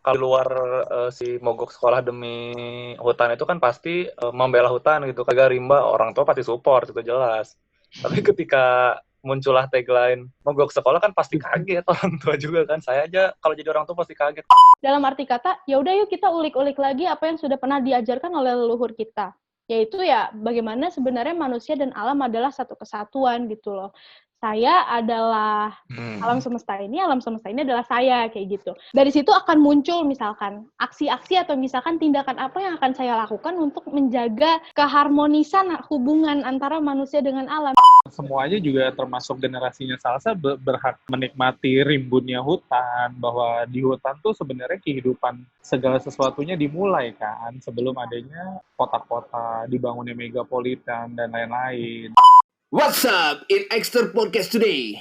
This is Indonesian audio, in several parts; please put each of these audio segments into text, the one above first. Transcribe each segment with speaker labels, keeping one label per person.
Speaker 1: kalau luar si mogok sekolah demi hutan itu kan pasti membela hutan gitu. Kagak rimba, orang tua pasti support, itu jelas. Tapi ketika muncullah tagline mogok sekolah kan pasti kaget orang tua juga kan. Saya aja kalau jadi orang tua pasti kaget.
Speaker 2: Dalam arti kata, ya udah yuk kita ulik-ulik lagi apa yang sudah pernah diajarkan oleh leluhur kita. Yaitu ya bagaimana sebenarnya manusia dan alam adalah satu kesatuan gitu loh. Saya adalah alam semesta ini adalah saya, kayak gitu. Dari situ akan muncul misalkan aksi-aksi atau misalkan tindakan apa yang akan saya lakukan untuk menjaga keharmonisan hubungan antara manusia dengan alam.
Speaker 3: Semuanya juga termasuk generasinya Salsa berhak menikmati rimbunnya hutan, bahwa di hutan tuh sebenarnya kehidupan segala sesuatunya dimulai kan, sebelum adanya kota-kota, dibangunnya megapolitan, dan lain-lain.
Speaker 4: What's up in Extra Podcast today?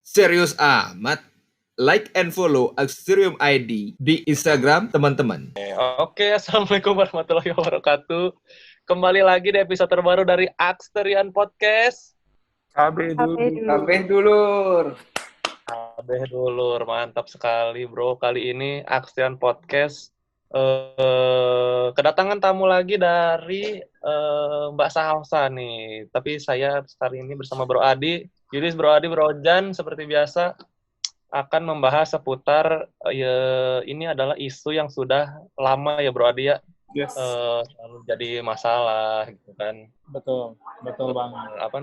Speaker 4: Serius amat. Like and follow Axterium ID di Instagram teman-teman.
Speaker 1: Oke, assalamualaikum warahmatullahi wabarakatuh. Kembali lagi di episode terbaru dari Axterian Podcast.
Speaker 3: Kabeh
Speaker 1: dulur, mantap sekali bro. Kali ini Axterian Podcast kedatangan tamu lagi dari Mbak Salsa nih. Tapi saya kali ini bersama Bro Adi. Jadi Bro Adi, Bro Jan seperti biasa akan membahas seputar ini adalah isu yang sudah lama ya Bro Adi ya.
Speaker 3: Yes.
Speaker 1: Selalu jadi masalah gitu kan.
Speaker 3: Betul banget.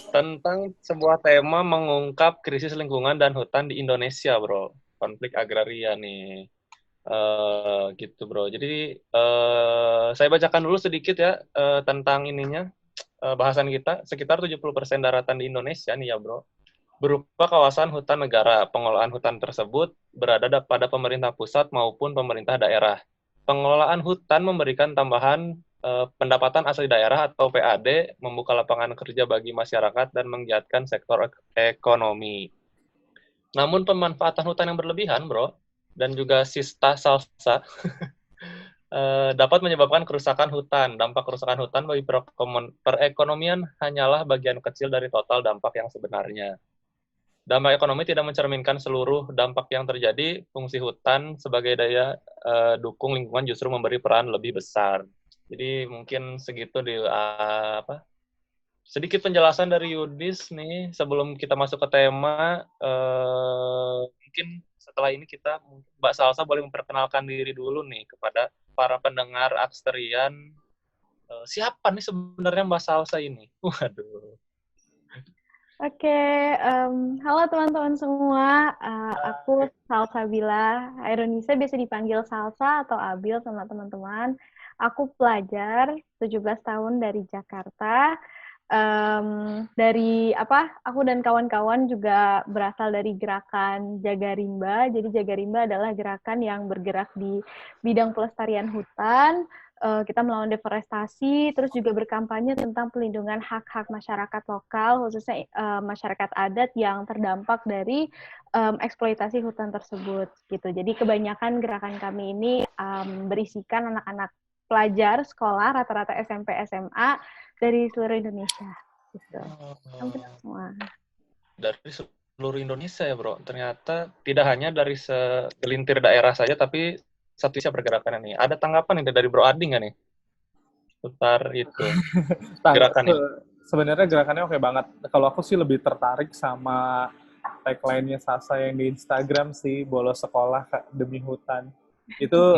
Speaker 1: Tentang sebuah tema mengungkap krisis lingkungan dan hutan di Indonesia, Bro. Konflik agraria nih. Gitu, Bro. Jadi saya bacakan dulu sedikit ya tentang ininya. Bahasan kita, sekitar 70% daratan di Indonesia nih ya, Bro, berupa kawasan hutan negara. Pengelolaan hutan tersebut berada pada pemerintah pusat maupun pemerintah daerah. Pengelolaan hutan memberikan tambahan pendapatan asli daerah atau PAD, membuka lapangan kerja bagi masyarakat, dan menggiatkan sektor ekonomi. Namun pemanfaatan hutan yang berlebihan, Bro, dan juga sista salsa dapat menyebabkan kerusakan hutan. Dampak kerusakan hutan bagi perekonomian hanyalah bagian kecil dari total dampak yang sebenarnya. Dampak ekonomi tidak mencerminkan seluruh dampak yang terjadi. Fungsi hutan sebagai daya dukung lingkungan justru memberi peran lebih besar. Jadi mungkin segitu sedikit penjelasan dari Yudis nih sebelum kita masuk ke tema. Mungkin setelah ini Mbak Salsa boleh memperkenalkan diri dulu nih kepada para pendengar Axterian. Siapa nih sebenarnya Mbak Salsa ini? Waduh.
Speaker 2: Oke, halo teman-teman semua, aku Salsabila Aironisa, biasa dipanggil Salsa atau Abil sama teman-teman. Aku pelajar 17 tahun dari Jakarta. Aku dan kawan-kawan juga berasal dari gerakan Jaga Rimba. Jadi Jaga Rimba adalah gerakan yang bergerak di bidang pelestarian hutan. Kita melawan deforestasi, terus juga berkampanye tentang pelindungan hak-hak masyarakat lokal, khususnya masyarakat adat yang terdampak dari eksploitasi hutan tersebut. Gitu. Jadi kebanyakan gerakan kami ini berisikan anak-anak pelajar sekolah, rata-rata SMP, SMA dari seluruh Indonesia. Gitu. Hampir semua.
Speaker 1: Dari seluruh Indonesia ya, Bro. Ternyata tidak hanya dari segelintir daerah saja, tapi satu Indonesia pergerakan ini. Ada tanggapan nih dari Bro Adi nggak nih? Putar itu. Gerakan ini.
Speaker 3: Sebenarnya gerakannya oke banget. Kalau aku sih lebih tertarik sama tagline-nya Sasa yang di Instagram sih, bolos sekolah demi hutan. Itu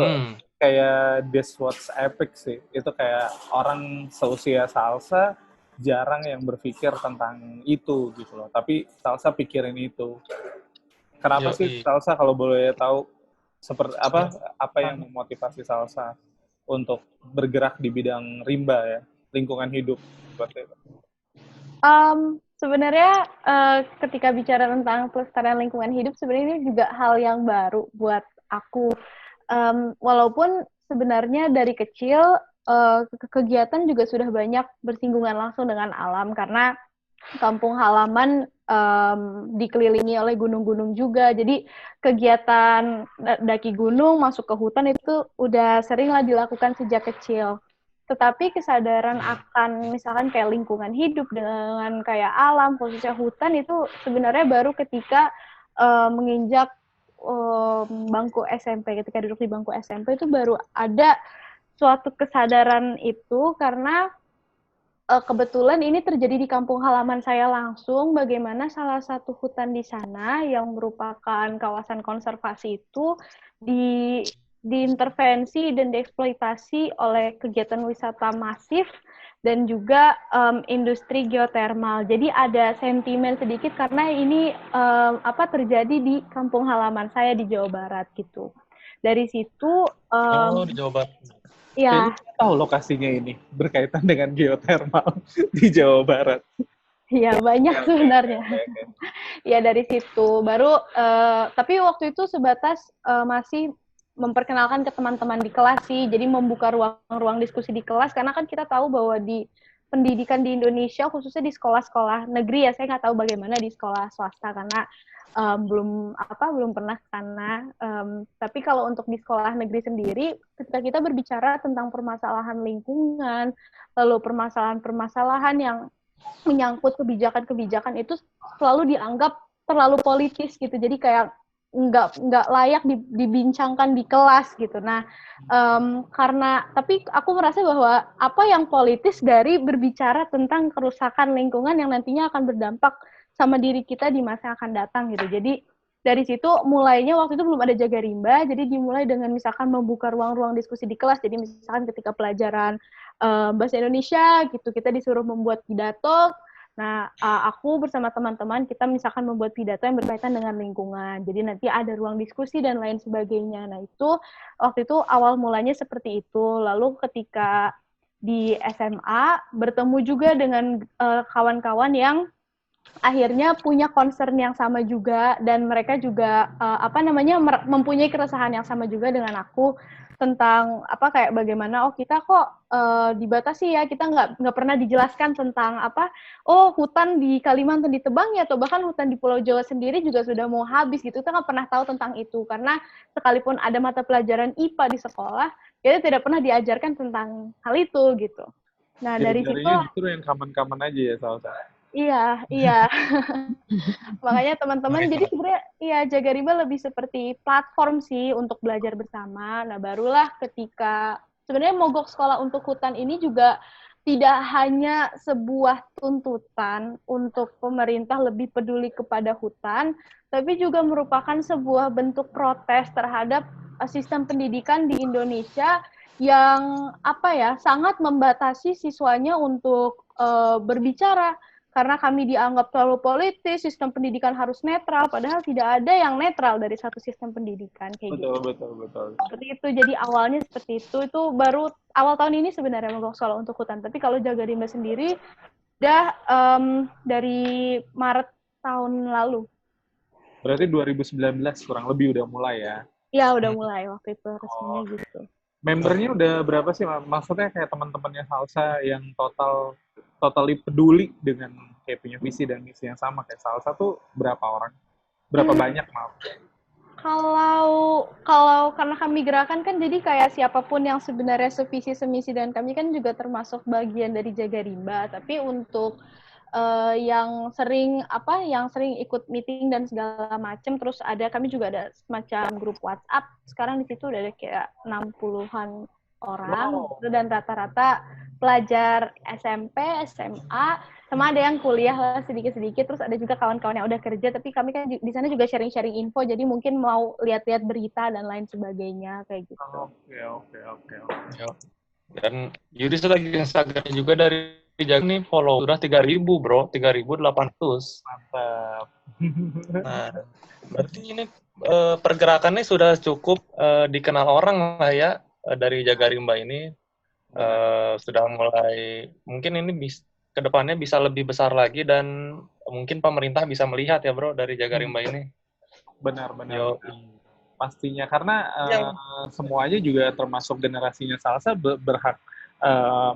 Speaker 3: kayak this what's epic sih. Itu kayak orang seusia Salsa jarang yang berpikir tentang itu gitu loh. Tapi Salsa pikirin itu. Kenapa sih Salsa, kalau boleh tahu, seperti apa yang memotivasi Salsa untuk bergerak di bidang rimba ya, lingkungan hidup seperti itu?
Speaker 2: Sebenarnya ketika bicara tentang pelestarian lingkungan hidup, sebenarnya ini juga hal yang baru buat aku. Walaupun sebenarnya dari kecil kegiatan juga sudah banyak bersinggungan langsung dengan alam, karena kampung halaman dikelilingi oleh gunung-gunung juga. Jadi kegiatan daki gunung, masuk ke hutan itu udah sering lah dilakukan sejak kecil. tetapi kesadaran akan misalkan kayak lingkungan hidup dengan kayak alam, khususnya hutan itu sebenarnya baru ketika menginjak bangku SMP, ketika duduk di bangku SMP itu baru ada suatu kesadaran itu karena kebetulan ini terjadi di kampung halaman saya langsung, bagaimana salah satu hutan di sana yang merupakan kawasan konservasi itu diintervensi dan dieksploitasi oleh kegiatan wisata masif dan juga industri geotermal. Jadi ada sentimen sedikit karena ini terjadi di kampung halaman saya di Jawa Barat gitu. Dari situ
Speaker 1: di Jawa Barat.
Speaker 2: Ya.
Speaker 3: Kayaknya tahu lokasinya ini berkaitan dengan geotermal di Jawa Barat.
Speaker 2: Iya, banyak sebenarnya. Ya dari situ baru tapi waktu itu sebatas masih memperkenalkan ke teman-teman di kelas sih. Jadi membuka ruang-ruang diskusi di kelas karena kan kita tahu bahwa di pendidikan di Indonesia khususnya di sekolah-sekolah negeri ya, saya nggak tahu bagaimana di sekolah swasta karena belum pernah ke sana. Tapi kalau untuk di sekolah negeri sendiri, ketika kita berbicara tentang permasalahan lingkungan, lalu permasalahan-permasalahan yang menyangkut kebijakan-kebijakan itu selalu dianggap terlalu politis gitu. Jadi kayak nggak layak dibincangkan di kelas gitu. Nah, tapi aku merasa bahwa apa yang politis dari berbicara tentang kerusakan lingkungan yang nantinya akan berdampak sama diri kita di masa yang akan datang gitu. Jadi dari situ mulainya waktu itu belum ada jaga rimba, jadi dimulai dengan misalkan membuka ruang-ruang diskusi di kelas. Jadi misalkan ketika pelajaran bahasa Indonesia gitu, kita disuruh membuat pidato. Nah, aku bersama teman-teman kita misalkan membuat pidato yang berkaitan dengan lingkungan. Jadi nanti ada ruang diskusi dan lain sebagainya. Nah, itu waktu itu awal mulanya seperti itu. Lalu ketika di SMA bertemu juga dengan kawan-kawan yang akhirnya punya concern yang sama juga dan mereka juga mempunyai keresahan yang sama juga dengan aku tentang kayak bagaimana kita kok dibatasi ya, kita nggak pernah dijelaskan tentang hutan di Kalimantan ditebang ya, atau bahkan hutan di Pulau Jawa sendiri juga sudah mau habis gitu, kita nggak pernah tahu tentang itu karena sekalipun ada mata pelajaran IPA di sekolah kita tidak pernah diajarkan tentang hal itu gitu. Nah dari situ
Speaker 3: justru yang kaman-kaman aja ya Salsa.
Speaker 2: Iya. Makanya teman-teman, jadi sebenarnya Jaga Rimba lebih seperti platform sih untuk belajar bersama. Nah, barulah ketika sebenarnya mogok sekolah untuk hutan ini juga tidak hanya sebuah tuntutan untuk pemerintah lebih peduli kepada hutan, tapi juga merupakan sebuah bentuk protes terhadap sistem pendidikan di Indonesia yang sangat membatasi siswanya untuk berbicara. Karena kami dianggap terlalu politis, sistem pendidikan harus netral, padahal tidak ada yang netral dari satu sistem pendidikan kayak gitu.
Speaker 3: Betul.
Speaker 2: Seperti itu, jadi awalnya seperti itu baru awal tahun ini sebenarnya mogok sekolah untuk hutan. Tapi kalau Jaga Rimba sendiri, udah dari Maret tahun lalu.
Speaker 3: Berarti 2019 kurang lebih udah mulai ya?
Speaker 2: Iya, udah mulai waktu itu resminya gitu.
Speaker 3: Membernya udah berapa sih? Maksudnya kayak teman-temannya Salsa yang totally peduli dengan kayak punya visi dan misi yang sama kayak Salsa tuh berapa orang? Berapa banyak maaf?
Speaker 2: Kalau karena kami gerakan kan jadi kayak siapapun yang sebenarnya sevisi semisi dan kami kan juga termasuk bagian dari Jaga Rimba. Tapi untuk yang sering ikut meeting dan segala macam, terus kami juga ada semacam grup WhatsApp. Sekarang di situ udah ada kayak 60-an orang. Wow. Dan rata-rata pelajar SMP, SMA, sama ada yang kuliah lah sedikit-sedikit, terus ada juga kawan-kawan yang udah kerja, tapi kami kan di sana juga sharing-sharing info, jadi mungkin mau lihat-lihat berita dan lain sebagainya kayak gitu.
Speaker 3: Oke.
Speaker 1: Dan Yudi lagi Instagramnya juga dari Jaga nih follow udah 3.000 bro, 3.800.
Speaker 3: Mantap.
Speaker 1: Nah, berarti ini pergerakannya sudah cukup dikenal orang lah ya dari Jaga Rimba ini. Sudah mulai, mungkin ini kedepannya bisa lebih besar lagi dan mungkin pemerintah bisa melihat ya bro dari Jaga Rimba ini.
Speaker 3: Benar. Pastinya karena semuanya juga termasuk generasinya Salsa berhak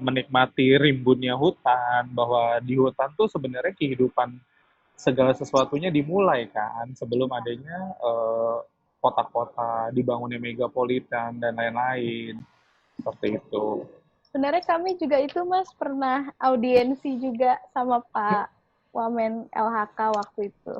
Speaker 3: menikmati rimbunnya hutan, bahwa di hutan tuh sebenarnya kehidupan segala sesuatunya dimulai kan sebelum adanya kota-kota dibangunnya megapolitan dan lain-lain seperti itu.
Speaker 2: Sebenarnya kami juga itu Mas pernah audiensi juga sama Pak Wamen LHK waktu itu.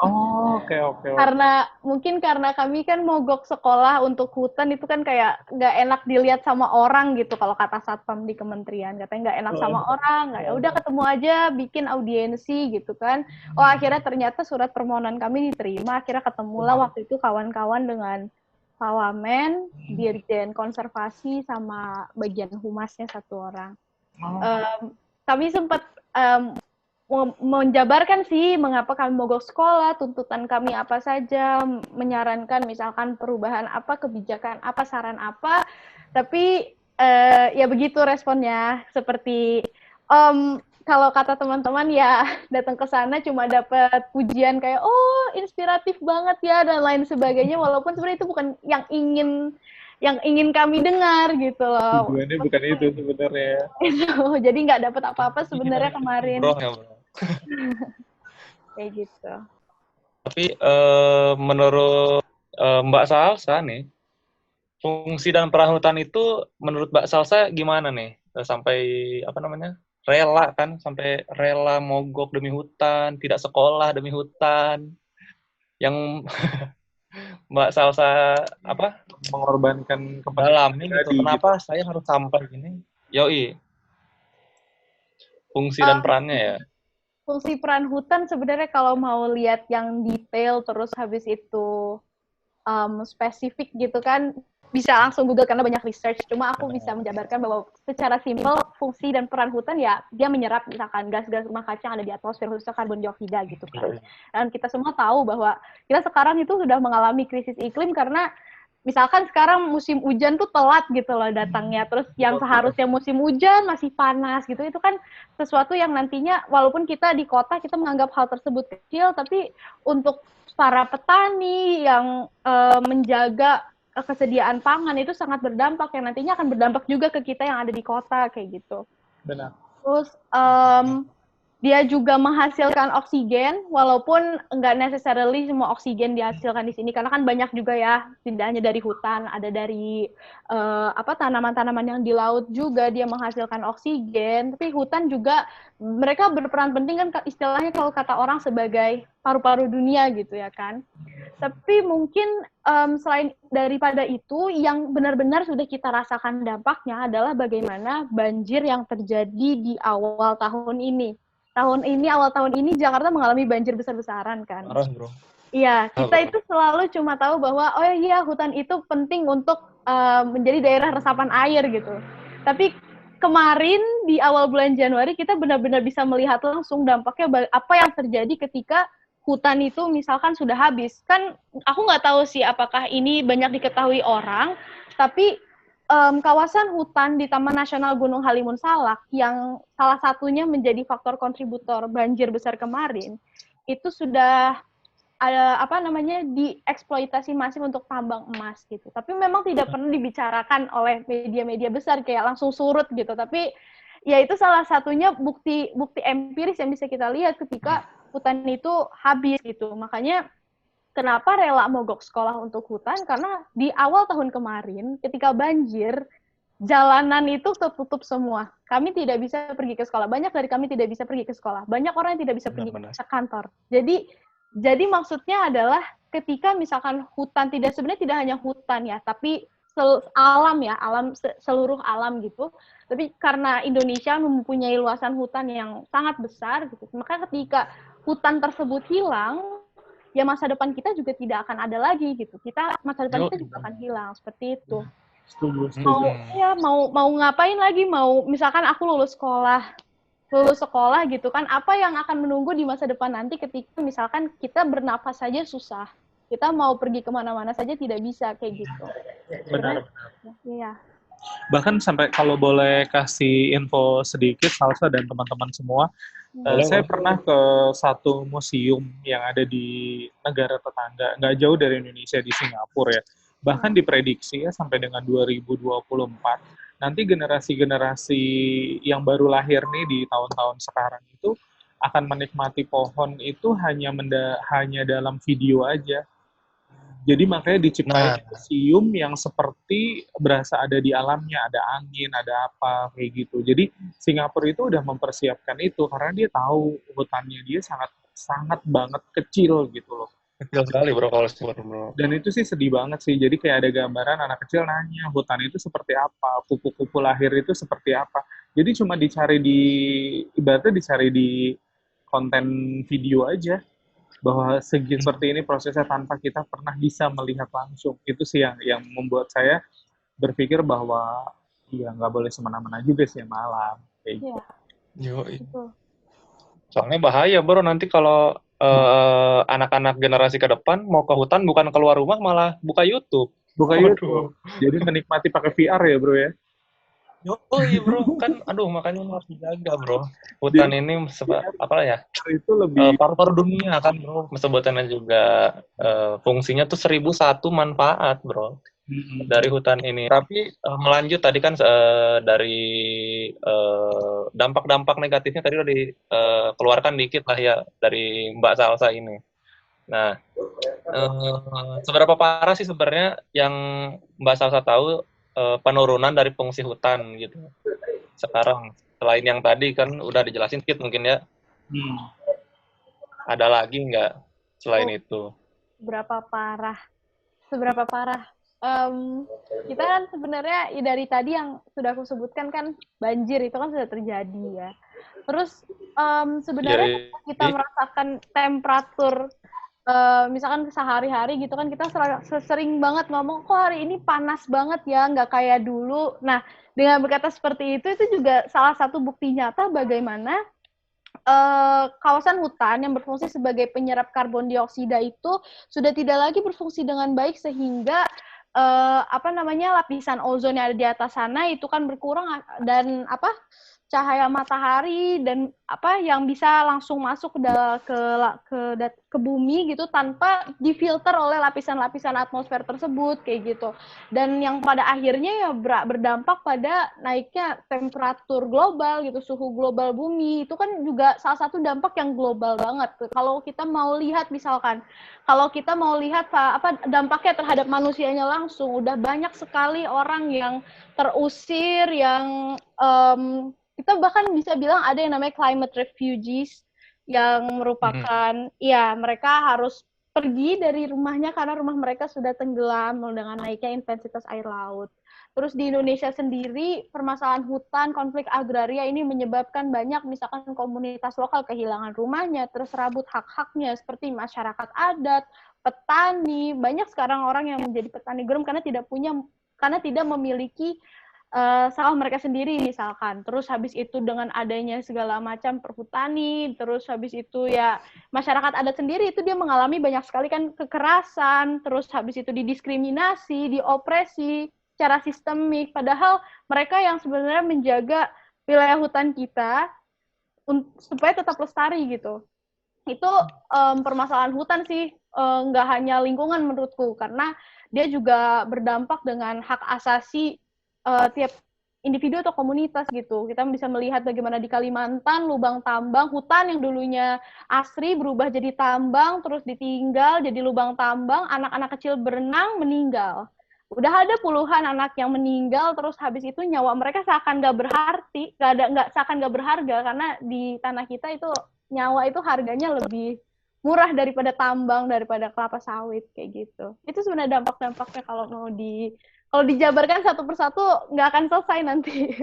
Speaker 3: Oh, oke.
Speaker 2: Karena kami kan mogok sekolah untuk hutan itu kan kayak nggak enak dilihat sama orang gitu kalau kata satpam di kementerian, katanya nggak enak sama orang, nggak, ya udah ketemu aja bikin audiensi gitu kan. Oh akhirnya ternyata surat permohonan kami diterima, akhirnya ketemulah waktu itu kawan-kawan dengan Pak Wamen, Dirjen Konservasi, sama bagian humasnya satu orang. Kami sempat menjabarkan sih mengapa kami mogok sekolah, tuntutan kami apa saja, menyarankan misalkan perubahan apa, kebijakan apa, saran apa, tapi ya begitu responnya, seperti kalau kata teman-teman ya datang ke sana cuma dapat pujian kayak oh inspiratif banget ya dan lain sebagainya, walaupun sebenarnya itu bukan yang ingin kami dengar gitu loh.
Speaker 3: Tujuannya bukan itu sebenarnya.
Speaker 2: Jadi nggak dapat apa-apa sebenarnya kemarin. Kayak gitu.
Speaker 1: Tapi menurut Mbak Salsa nih, fungsi dan peran hutan itu menurut Mbak Salsa gimana nih? Sampai apa namanya? Rela kan, sampai rela mogok demi hutan, tidak sekolah demi hutan. Yang Mbak Salsa apa?
Speaker 3: Mengorbankan
Speaker 1: Dalam nih gitu. Kenapa
Speaker 3: gitu.
Speaker 1: saya harus sampai gini? Yoi. Fungsi dan perannya ya.
Speaker 2: Fungsi peran hutan sebenarnya kalau mau lihat yang detail terus habis itu spesifik gitu kan, bisa langsung Google karena banyak research. Cuma aku bisa menjabarkan bahwa secara simpel fungsi dan peran hutan ya dia menyerap misalkan gas-gas rumah kaca yang ada di atmosfer, khususnya karbon dioksida gitu kan. Dan kita semua tahu bahwa kita sekarang itu sudah mengalami krisis iklim karena misalkan sekarang musim hujan tuh telat gitu loh datangnya, terus yang seharusnya musim hujan masih panas gitu, itu kan sesuatu yang nantinya walaupun kita di kota kita menganggap hal tersebut kecil, tapi untuk para petani yang menjaga kesediaan pangan itu sangat berdampak, yang nantinya akan berdampak juga ke kita yang ada di kota kayak gitu.
Speaker 3: Benar.
Speaker 2: Terus dia juga menghasilkan oksigen, walaupun nggak necessarily semua oksigen dihasilkan di sini, karena kan banyak juga ya, tidak hanya dari hutan, ada dari tanaman-tanaman yang di laut juga dia menghasilkan oksigen. Tapi hutan juga mereka berperan penting kan, istilahnya kalau kata orang sebagai paru-paru dunia gitu ya kan. Tapi mungkin selain daripada itu, yang benar-benar sudah kita rasakan dampaknya adalah bagaimana banjir yang terjadi di awal tahun ini. Awal tahun ini Jakarta mengalami banjir besar-besaran kan.
Speaker 1: Parah, bro.
Speaker 2: Iya, kita itu selalu cuma tahu bahwa oh iya hutan itu penting untuk menjadi daerah resapan air gitu. Tapi kemarin di awal bulan Januari kita benar-benar bisa melihat langsung dampaknya apa yang terjadi ketika hutan itu misalkan sudah habis. Kan aku nggak tahu sih apakah ini banyak diketahui orang, tapi kawasan hutan di Taman Nasional Gunung Halimun Salak yang salah satunya menjadi faktor kontributor banjir besar kemarin itu sudah dieksploitasi masif untuk tambang emas gitu. Tapi memang tidak pernah dibicarakan oleh media-media besar kayak langsung surut gitu. Tapi ya itu salah satunya bukti empiris yang bisa kita lihat ketika hutan itu habis gitu. Makanya kenapa rela mogok sekolah untuk hutan? Karena di awal tahun kemarin, ketika banjir, jalanan itu tertutup semua. Kami tidak bisa pergi ke sekolah. Banyak dari kami tidak bisa pergi ke sekolah. Banyak orang yang tidak bisa pergi ke kantor. Jadi maksudnya adalah ketika misalkan hutan sebenarnya tidak hanya hutan ya, tapi alam ya, seluruh alam gitu. Tapi karena Indonesia mempunyai luasan hutan yang sangat besar gitu, maka ketika hutan tersebut hilang, ya masa depan kita juga tidak akan ada lagi gitu. Masa depan kita juga akan hilang seperti itu.
Speaker 3: Setuju.
Speaker 2: Mau ngapain lagi? Misalkan aku lulus sekolah gitu kan, apa yang akan menunggu di masa depan nanti ketika misalkan kita bernafas saja susah, kita mau pergi kemana-mana saja tidak bisa kayak gitu.
Speaker 3: Benar.
Speaker 2: Iya.
Speaker 3: Bahkan sampai kalau boleh kasih info sedikit, Salsa dan teman-teman semua, saya pernah ke satu museum yang ada di negara tetangga, nggak jauh dari Indonesia, di Singapura ya. Bahkan diprediksi ya sampai dengan 2024, nanti generasi-generasi yang baru lahir nih di tahun-tahun sekarang itu akan menikmati pohon itu hanya dalam video aja. Jadi makanya diciptain
Speaker 1: Nah,
Speaker 3: museum yang seperti berasa ada di alamnya, ada angin, ada apa, kayak gitu. Jadi Singapura itu udah mempersiapkan itu karena dia tahu hutannya dia sangat sangat banget kecil gitu loh.
Speaker 1: kecil sekali bro kalau Singapura bro.
Speaker 3: Dan itu sih sedih banget sih. Jadi kayak ada gambaran anak kecil nanya hutan itu seperti apa, kupu-kupu lahir itu seperti apa. Jadi cuma dicari di ibaratnya dicari di konten video aja bahwa segi seperti ini prosesnya tanpa kita pernah bisa melihat langsung. Itu sih yang membuat saya berpikir bahwa ya nggak boleh semena-mena juga sih malam kayak gitu.
Speaker 2: Iya,
Speaker 1: Yoi.
Speaker 2: betul.
Speaker 1: Soalnya bahaya bro nanti kalau anak-anak generasi ke depan mau ke hutan bukan keluar rumah malah buka YouTube.
Speaker 3: Buka
Speaker 1: Waduh.
Speaker 3: YouTube. Jadi menikmati pakai VR ya bro ya.
Speaker 1: Yoi bro, kan aduh makanya harus dijaga bro. Hutan ini apa ya?
Speaker 3: Itu lebih
Speaker 1: Paru-paru dunia kan bro, sebutannya juga fungsinya tuh 1001 manfaat bro dari hutan ini. Tapi melanjut tadi kan dari dampak-dampak negatifnya tadi udah dikeluarkan dikit lah ya dari Mbak Salsa ini. Nah, seberapa parah sih sebenarnya yang Mbak Salsa tahu penurunan dari fungsi hutan gitu sekarang? Selain yang tadi kan udah dijelasin sedikit mungkin ya. Ada lagi nggak selain itu?
Speaker 2: Seberapa parah? Kita kan sebenarnya dari tadi yang sudah aku sebutkan kan banjir itu kan sudah terjadi ya. Terus sebenarnya kita merasakan temperatur misalkan sehari-hari gitu kan kita sering banget ngomong kok hari ini panas banget ya, nggak kayak dulu. Nah, dengan berkata seperti itu juga salah satu bukti nyata bagaimana kawasan hutan yang berfungsi sebagai penyerap karbon dioksida itu sudah tidak lagi berfungsi dengan baik sehingga lapisan ozon yang ada di atas sana itu kan berkurang dan cahaya matahari dan yang bisa langsung masuk ke bumi gitu tanpa difilter oleh lapisan-lapisan atmosfer tersebut kayak gitu. Dan yang pada akhirnya ya berdampak pada naiknya temperatur global gitu, suhu global bumi. Itu kan juga salah satu dampak yang global banget. Kalau kita mau lihat misalkan, dampaknya terhadap manusianya langsung, udah banyak sekali orang yang terusir, yang kita bahkan bisa bilang ada yang namanya climate refugees yang merupakan mereka harus pergi dari rumahnya karena rumah mereka sudah tenggelam dengan naiknya intensitas air laut. Terus di Indonesia sendiri permasalahan hutan, konflik agraria ini menyebabkan banyak misalkan komunitas lokal kehilangan rumahnya, terserabut hak-haknya seperti masyarakat adat, petani, banyak sekarang orang yang menjadi petani garam karena tidak memiliki sawah mereka sendiri misalkan. Terus habis itu dengan adanya segala macam perhutani, terus habis itu ya masyarakat adat sendiri itu dia mengalami banyak sekali kan kekerasan, terus habis itu didiskriminasi, diopresi secara sistemik, padahal mereka yang sebenarnya menjaga wilayah hutan kita supaya tetap lestari gitu. Itu permasalahan hutan sih, nggak hanya lingkungan menurutku, karena dia juga berdampak dengan hak asasi tiap individu atau komunitas gitu. Kita bisa melihat bagaimana di Kalimantan lubang tambang, hutan yang dulunya asri berubah jadi tambang, terus ditinggal jadi lubang tambang, anak-anak kecil berenang meninggal. Udah ada puluhan anak yang meninggal, terus habis itu nyawa mereka seakan nggak berarti, seakan nggak berharga, karena di tanah kita itu nyawa itu harganya lebih murah daripada tambang, daripada kelapa sawit kayak gitu. Itu sebenarnya dampak-dampaknya kalau dijabarkan satu persatu nggak akan selesai nanti.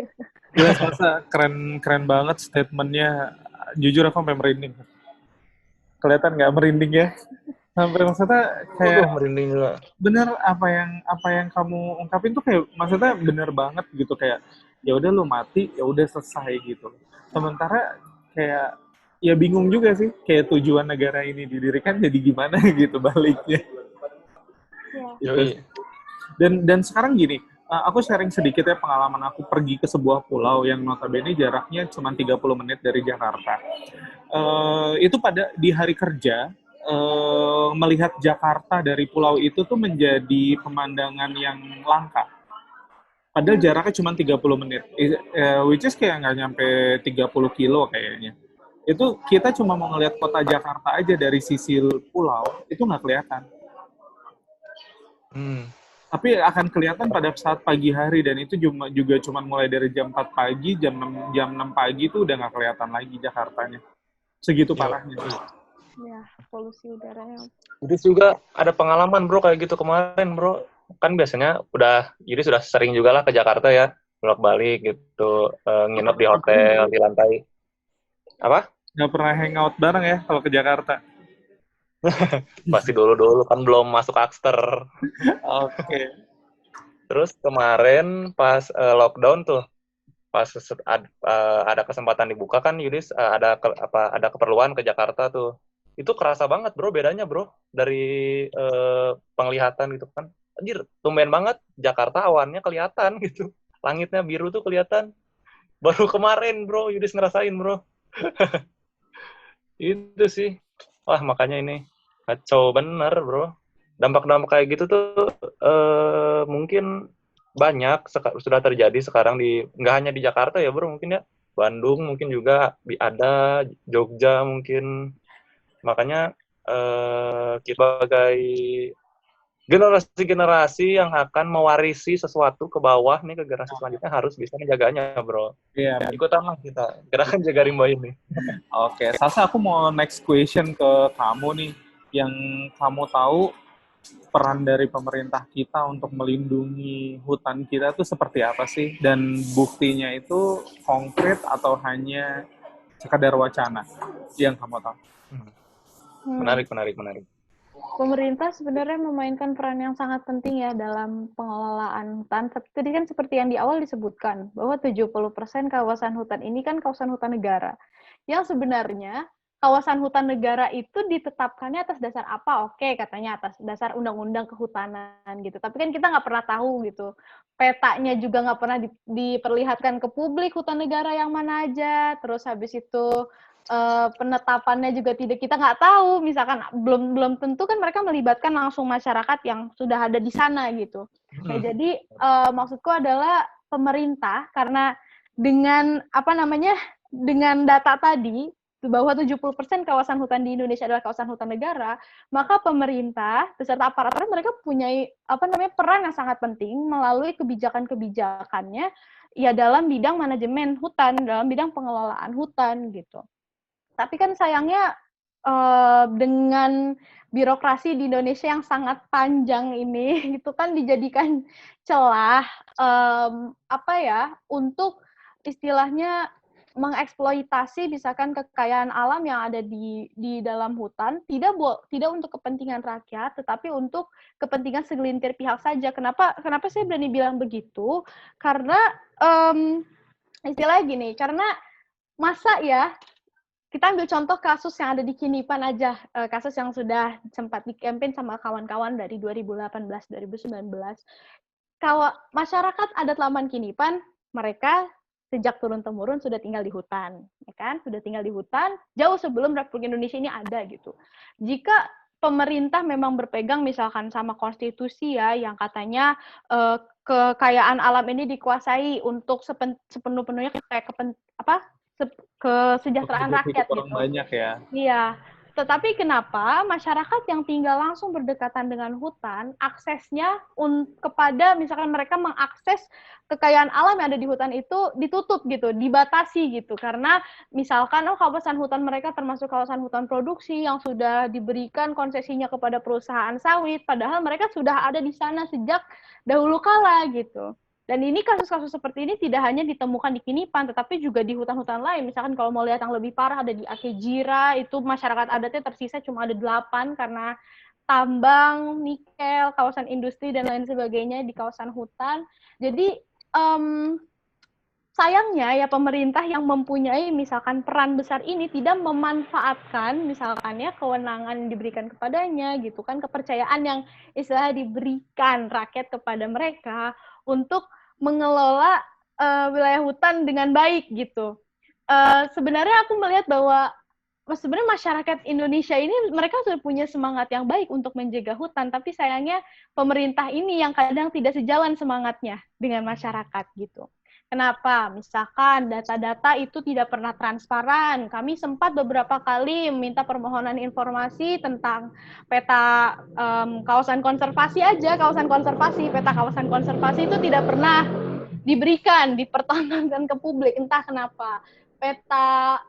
Speaker 3: Ya, Salsa, keren banget statementnya. Jujur aku sampai merinding. Kelihatan nggak merinding ya? Sampai maksudnya kayak
Speaker 1: merinding juga.
Speaker 3: Bener apa yang kamu ungkapin tuh kayak maksudnya bener banget gitu, kayak ya udah lu mati ya udah selesai gitu. Sementara kayak ya bingung juga sih kayak tujuan negara ini didirikan jadi gimana gitu baliknya.
Speaker 2: Ya.
Speaker 3: Gitu. Dan sekarang gini, aku sharing sedikit ya pengalaman aku pergi ke sebuah pulau yang notabene jaraknya cuma 30 menit dari Jakarta. Itu di hari kerja, melihat Jakarta dari pulau itu tuh menjadi pemandangan yang langka. Padahal jaraknya cuma 30 menit, which is kayak nggak nyampe 30 kilo kayaknya. Itu kita cuma mau ngelihat kota Jakarta aja dari sisi pulau, itu nggak kelihatan. Tapi akan kelihatan pada saat pagi hari, dan itu juga cuma mulai dari jam 4 pagi, jam 6 pagi itu udah nggak kelihatan lagi Jakartanya. Segitu parahnya.
Speaker 2: Ya, polusi udaranya.
Speaker 1: Jadi juga ada pengalaman bro kayak gitu kemarin bro. Kan biasanya jadi sudah sering juga lah ke Jakarta ya, bolak-balik gitu, nginep di hotel, di lantai. Apa?
Speaker 3: Nggak pernah hangout bareng ya kalau ke Jakarta?
Speaker 1: Pasti dulu kan belum masuk Akster.
Speaker 3: Oke.
Speaker 1: Terus kemarin pas lockdown tuh, pas ada kesempatan dibuka kan Yudis, ada keperluan ke Jakarta tuh. Itu kerasa banget bro bedanya bro dari penglihatan gitu kan. Anjir, tumben banget Jakarta awannya kelihatan gitu. Langitnya biru tuh kelihatan. Baru kemarin bro Yudis ngerasain bro. Itu sih. Wah, makanya ini kacau bener, bro. Dampak-dampak kayak gitu tuh mungkin banyak sudah terjadi sekarang nggak hanya di Jakarta ya, bro, mungkin ya. Bandung mungkin juga ada, Jogja mungkin. Makanya kita sebagai generasi-generasi yang akan mewarisi sesuatu ke bawah nih, ke generasi selanjutnya harus bisa menjaganya, bro.
Speaker 3: Iya.
Speaker 1: Ikutanlah kita, gerakan jaga rimba ini.
Speaker 3: Oke, Sasa, aku mau next question ke kamu nih. Yang kamu tahu peran dari pemerintah kita untuk melindungi hutan kita itu seperti apa sih? Dan buktinya itu konkret atau hanya sekadar wacana yang kamu tahu?
Speaker 1: Menarik.
Speaker 2: Pemerintah sebenarnya memainkan peran yang sangat penting ya dalam pengelolaan hutan. Tadi kan seperti yang di awal disebutkan, bahwa 70% kawasan hutan ini kan kawasan hutan negara. Yang sebenarnya kawasan hutan negara itu ditetapkannya atas dasar apa? Oke, katanya atas dasar undang-undang kehutanan gitu. Tapi kan kita nggak pernah tahu gitu. Petanya juga nggak pernah diperlihatkan ke publik hutan negara yang mana aja. Terus habis itu penetapannya juga kita nggak tahu, misalkan belum tentu kan mereka melibatkan langsung masyarakat yang sudah ada di sana gitu. Nah, jadi maksudku adalah pemerintah, karena dengan dengan data tadi bahwa 70% kawasan hutan di Indonesia adalah kawasan hutan negara, maka pemerintah beserta aparatur mereka punya peran yang sangat penting melalui kebijakan-kebijakannya ya dalam bidang manajemen hutan, dalam bidang pengelolaan hutan gitu. Tapi kan sayangnya dengan birokrasi di Indonesia yang sangat panjang ini, itu kan dijadikan celah untuk istilahnya mengeksploitasi misalkan kekayaan alam yang ada di dalam hutan, tidak untuk kepentingan rakyat, tetapi untuk kepentingan segelintir pihak saja. Kenapa saya berani bilang begitu? Karena istilahnya gini, karena masa ya, kita ambil contoh kasus yang ada di Kinipan aja, kasus yang sudah sempat di-campaign sama kawan-kawan dari 2018-2019. Kalau masyarakat adat Laman Kinipan, mereka sejak turun-temurun sudah tinggal di hutan, ya kan? Sudah tinggal di hutan jauh sebelum Republik Indonesia ini ada gitu. Jika pemerintah memang berpegang misalkan sama konstitusi ya, yang katanya kekayaan alam ini dikuasai untuk sepenuh-penuhnya kayak kesejahteraan rakyat gitu.
Speaker 3: Banyak ya.
Speaker 2: Iya. Tetapi kenapa masyarakat yang tinggal langsung berdekatan dengan hutan, aksesnya kepada misalkan mereka mengakses kekayaan alam yang ada di hutan itu ditutup gitu, dibatasi gitu. Karena misalkan kawasan hutan mereka termasuk kawasan hutan produksi yang sudah diberikan konsesinya kepada perusahaan sawit, padahal mereka sudah ada di sana sejak dahulu kala gitu. Dan ini kasus-kasus seperti ini tidak hanya ditemukan di Kinipan, tetapi juga di hutan-hutan lain. Misalkan kalau mau lihat yang lebih parah, ada di Aceh Jira, itu masyarakat adatnya tersisa cuma ada 8 karena tambang, nikel, kawasan industri, dan lain sebagainya di kawasan hutan. Jadi, sayangnya ya pemerintah yang mempunyai misalkan peran besar ini tidak memanfaatkan misalkan ya kewenangan yang diberikan kepadanya gitu kan, kepercayaan yang istilahnya diberikan rakyat kepada mereka untuk mengelola wilayah hutan dengan baik gitu. Sebenarnya aku melihat bahwa sebenarnya masyarakat Indonesia ini mereka sudah punya semangat yang baik untuk menjaga hutan, tapi sayangnya pemerintah ini yang kadang tidak sejalan semangatnya dengan masyarakat gitu. Kenapa? Misalkan data-data itu tidak pernah transparan. Kami sempat beberapa kali meminta permohonan informasi tentang peta kawasan konservasi aja, peta kawasan konservasi itu tidak pernah diberikan, dipertontonkan ke publik, entah kenapa. Peta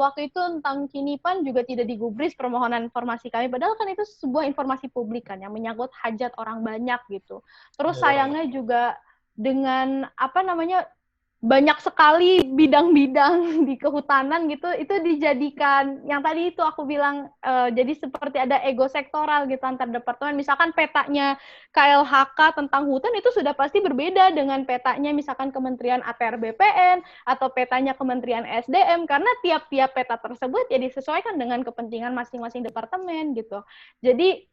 Speaker 2: waktu itu tentang Kinipan juga tidak digubris permohonan informasi kami, padahal kan itu sebuah informasi publik kan yang menyangkut hajat orang banyak gitu. Terus sayangnya juga dengan banyak sekali bidang-bidang di kehutanan gitu, itu dijadikan yang tadi itu aku bilang jadi seperti ada ego sektoral gitu antar departemen. Misalkan petanya KLHK tentang hutan itu sudah pasti berbeda dengan petanya misalkan Kementerian ATR BPN atau petanya Kementerian SDM, karena tiap-tiap peta tersebut ya disesuaikan dengan kepentingan masing-masing departemen gitu. Jadi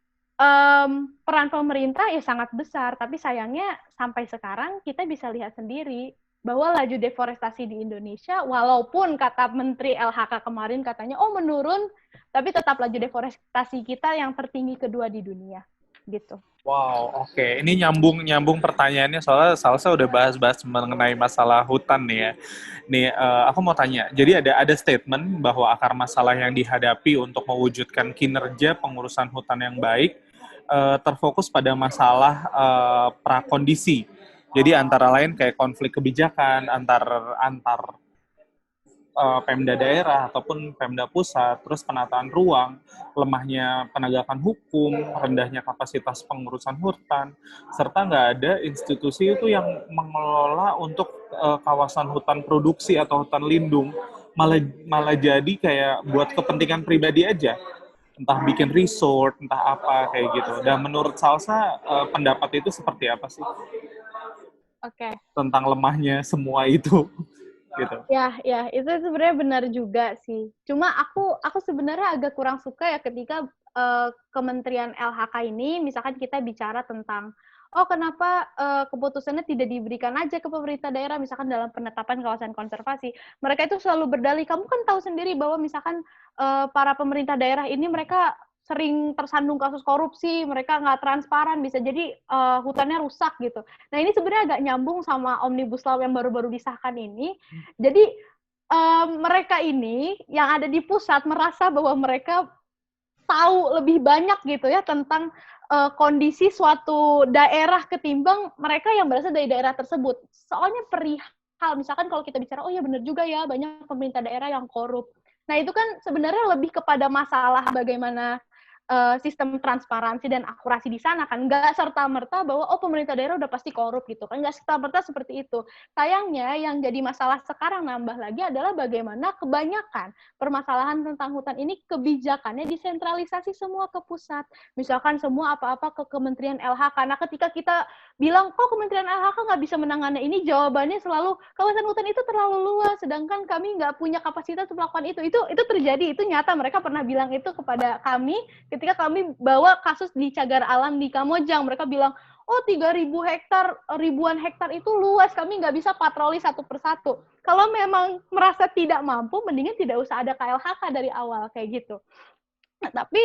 Speaker 2: peran pemerintah ya sangat besar, tapi sayangnya sampai sekarang kita bisa lihat sendiri bahwa laju deforestasi di Indonesia, walaupun kata Menteri LHK kemarin katanya, menurun, tapi tetap laju deforestasi kita yang tertinggi kedua di dunia, gitu.
Speaker 3: Wow, oke. Ini nyambung pertanyaannya, soalnya Salsa udah bahas-bahas mengenai masalah hutan nih ya. Nih, aku mau tanya, jadi ada statement bahwa akar masalah yang dihadapi untuk mewujudkan kinerja pengurusan hutan yang baik, terfokus pada masalah prakondisi. Jadi antara lain kayak konflik kebijakan antar Pemda daerah ataupun Pemda pusat, terus penataan ruang, lemahnya penegakan hukum, rendahnya kapasitas pengurusan hutan, serta nggak ada institusi itu yang mengelola untuk kawasan hutan produksi atau hutan lindung, malah jadi kayak buat kepentingan pribadi aja, entah bikin resort, entah apa kayak gitu. Dan menurut Salsa, pendapat itu seperti apa sih?
Speaker 2: Oke.
Speaker 3: Tentang lemahnya semua itu, gitu.
Speaker 2: Ya, itu sebenarnya benar juga sih. Cuma aku sebenarnya agak kurang suka ya ketika Kementerian LHK ini, misalkan kita bicara tentang, kenapa keputusannya tidak diberikan aja ke pemerintah daerah, misalkan dalam penetapan kawasan konservasi. Mereka itu selalu berdalih, kamu kan tahu sendiri bahwa misalkan para pemerintah daerah ini mereka sering tersandung kasus korupsi, mereka nggak transparan, bisa jadi hutannya rusak gitu. Nah ini sebenarnya agak nyambung sama Omnibus Law yang baru-baru disahkan ini. Jadi mereka ini yang ada di pusat merasa bahwa mereka tahu lebih banyak gitu ya tentang kondisi suatu daerah ketimbang mereka yang berasal dari daerah tersebut. Soalnya perihal, misalkan kalau kita bicara, oh ya benar juga ya, banyak pemerintah daerah yang korup. Nah itu kan sebenarnya lebih kepada masalah bagaimana sistem transparansi dan akurasi di sana kan, nggak serta-merta bahwa pemerintah daerah udah pasti korup gitu kan, nggak serta-merta seperti itu. Sayangnya yang jadi masalah sekarang nambah lagi adalah bagaimana kebanyakan permasalahan tentang hutan ini kebijakannya disentralisasi semua ke pusat. Misalkan semua apa-apa ke Kementerian LHK. Nah ketika kita bilang kok Kementerian LHK nggak bisa menangani ini, jawabannya selalu kawasan hutan itu terlalu luas, sedangkan kami nggak punya kapasitas untuk melakukan itu. Itu terjadi, itu nyata, mereka pernah bilang itu kepada kami ketika kami bawa kasus di Cagar Alam di Kamojang. Mereka bilang, 3.000 hektar, ribuan hektar itu luas, kami nggak bisa patroli satu persatu. Kalau memang merasa tidak mampu, mendingan tidak usah ada KLHK dari awal, kayak gitu. Nah, tapi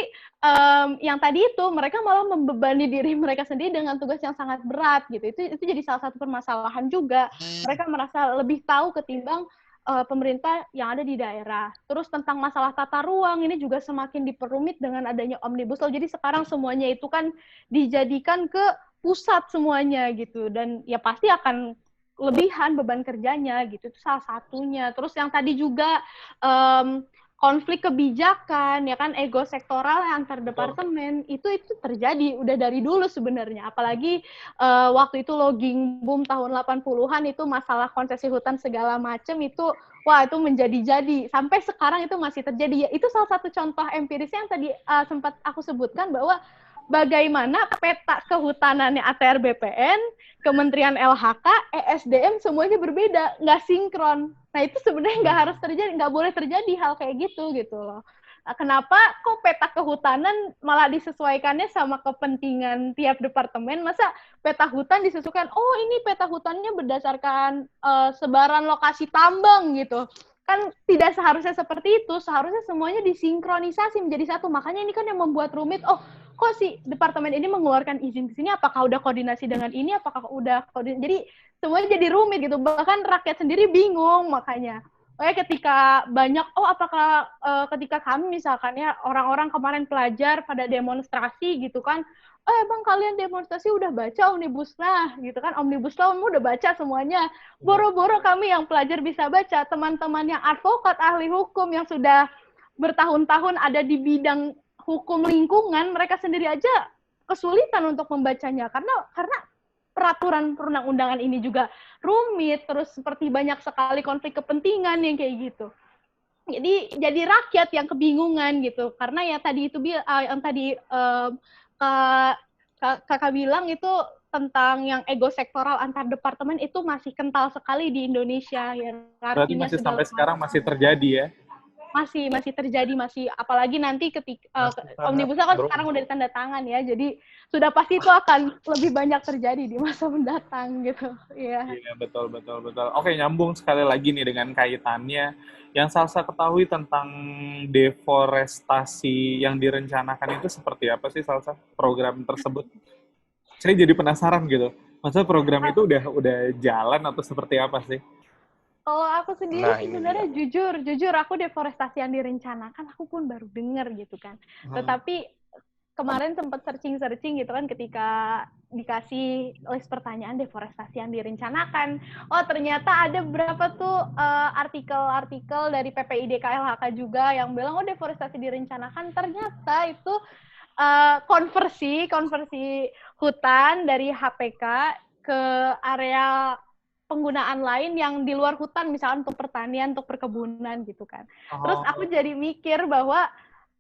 Speaker 2: yang tadi itu, mereka malah membebani diri mereka sendiri dengan tugas yang sangat berat, gitu. Itu jadi salah satu permasalahan juga. Mereka merasa lebih tahu ketimbang pemerintah yang ada di daerah. Terus tentang masalah tata ruang, ini juga semakin diperumit dengan adanya Omnibus Law. Jadi sekarang semuanya itu kan dijadikan ke pusat semuanya gitu. Dan ya pasti akan lebihan beban kerjanya gitu. Itu salah satunya. Terus yang tadi juga konflik kebijakan, ya kan, ego sektoral antar departemen, itu terjadi udah dari dulu sebenarnya. Apalagi waktu itu logging boom tahun 80-an, itu masalah konsesi hutan segala macam itu, wah itu menjadi-jadi. Sampai sekarang itu masih terjadi. Ya, itu salah satu contoh empirisnya yang tadi sempat aku sebutkan, bahwa bagaimana peta kehutanannya ATR BPN, Kementerian LHK, ESDM semuanya berbeda, nggak sinkron. Nah itu sebenarnya nggak harus terjadi, nggak boleh terjadi hal kayak gitu loh. Nah, kenapa kok peta kehutanan malah disesuaikannya sama kepentingan tiap departemen? Masa peta hutan disesuaikan? Oh ini peta hutannya berdasarkan sebaran lokasi tambang gitu. kan tidak seharusnya seperti itu, seharusnya semuanya disinkronisasi menjadi satu. Makanya ini kan yang membuat rumit. Oh, kok si departemen ini mengeluarkan izin ke sini? Apakah udah koordinasi dengan ini? Apakah udah koordinasi? Jadi semuanya jadi rumit gitu. Bahkan rakyat sendiri bingung makanya. Ketika banyak, apakah ketika kami misalkan ya orang-orang kemarin pelajar pada demonstrasi gitu kan, bang kalian demonstrasi udah baca Omnibus Law gitu kan, Omnibus Law udah baca semuanya. Boro-boro kami yang pelajar bisa baca, teman-teman yang advokat, ahli hukum yang sudah bertahun-tahun ada di bidang hukum lingkungan, mereka sendiri aja kesulitan untuk membacanya karena peraturan perundang-undangan ini juga rumit, terus seperti banyak sekali konflik kepentingan yang kayak gitu. Jadi rakyat yang kebingungan gitu, karena ya tadi itu yang tadi kakak bilang itu tentang yang ego sektoral antar departemen itu masih kental sekali di Indonesia ya.
Speaker 3: Berarti masih sampai sekarang masih terjadi ya?
Speaker 2: Masih terjadi, apalagi nanti ketika Omnibus Law kan sekarang udah ditanda tangan ya, jadi sudah pasti itu akan lebih banyak terjadi di masa mendatang gitu.
Speaker 3: Iya, betul. Oke, nyambung sekali lagi nih dengan kaitannya yang Salsa ketahui tentang deforestasi yang direncanakan itu seperti apa sih, Salsa, program tersebut? Saya jadi penasaran gitu. Maksudnya program itu udah jalan atau seperti apa sih?
Speaker 2: Kalau aku sendiri sebenarnya jujur aku deforestasi yang direncanakan aku pun baru dengar gitu kan. Tetapi kemarin sempat searching gitu kan ketika dikasih list pertanyaan deforestasi yang direncanakan. Oh ternyata ada berapa tuh artikel-artikel dari PPID KLHK juga yang bilang deforestasi direncanakan. Ternyata itu konversi hutan dari HPK ke area penggunaan lain yang di luar hutan, misalkan untuk pertanian, untuk perkebunan gitu kan. Terus aku jadi mikir bahwa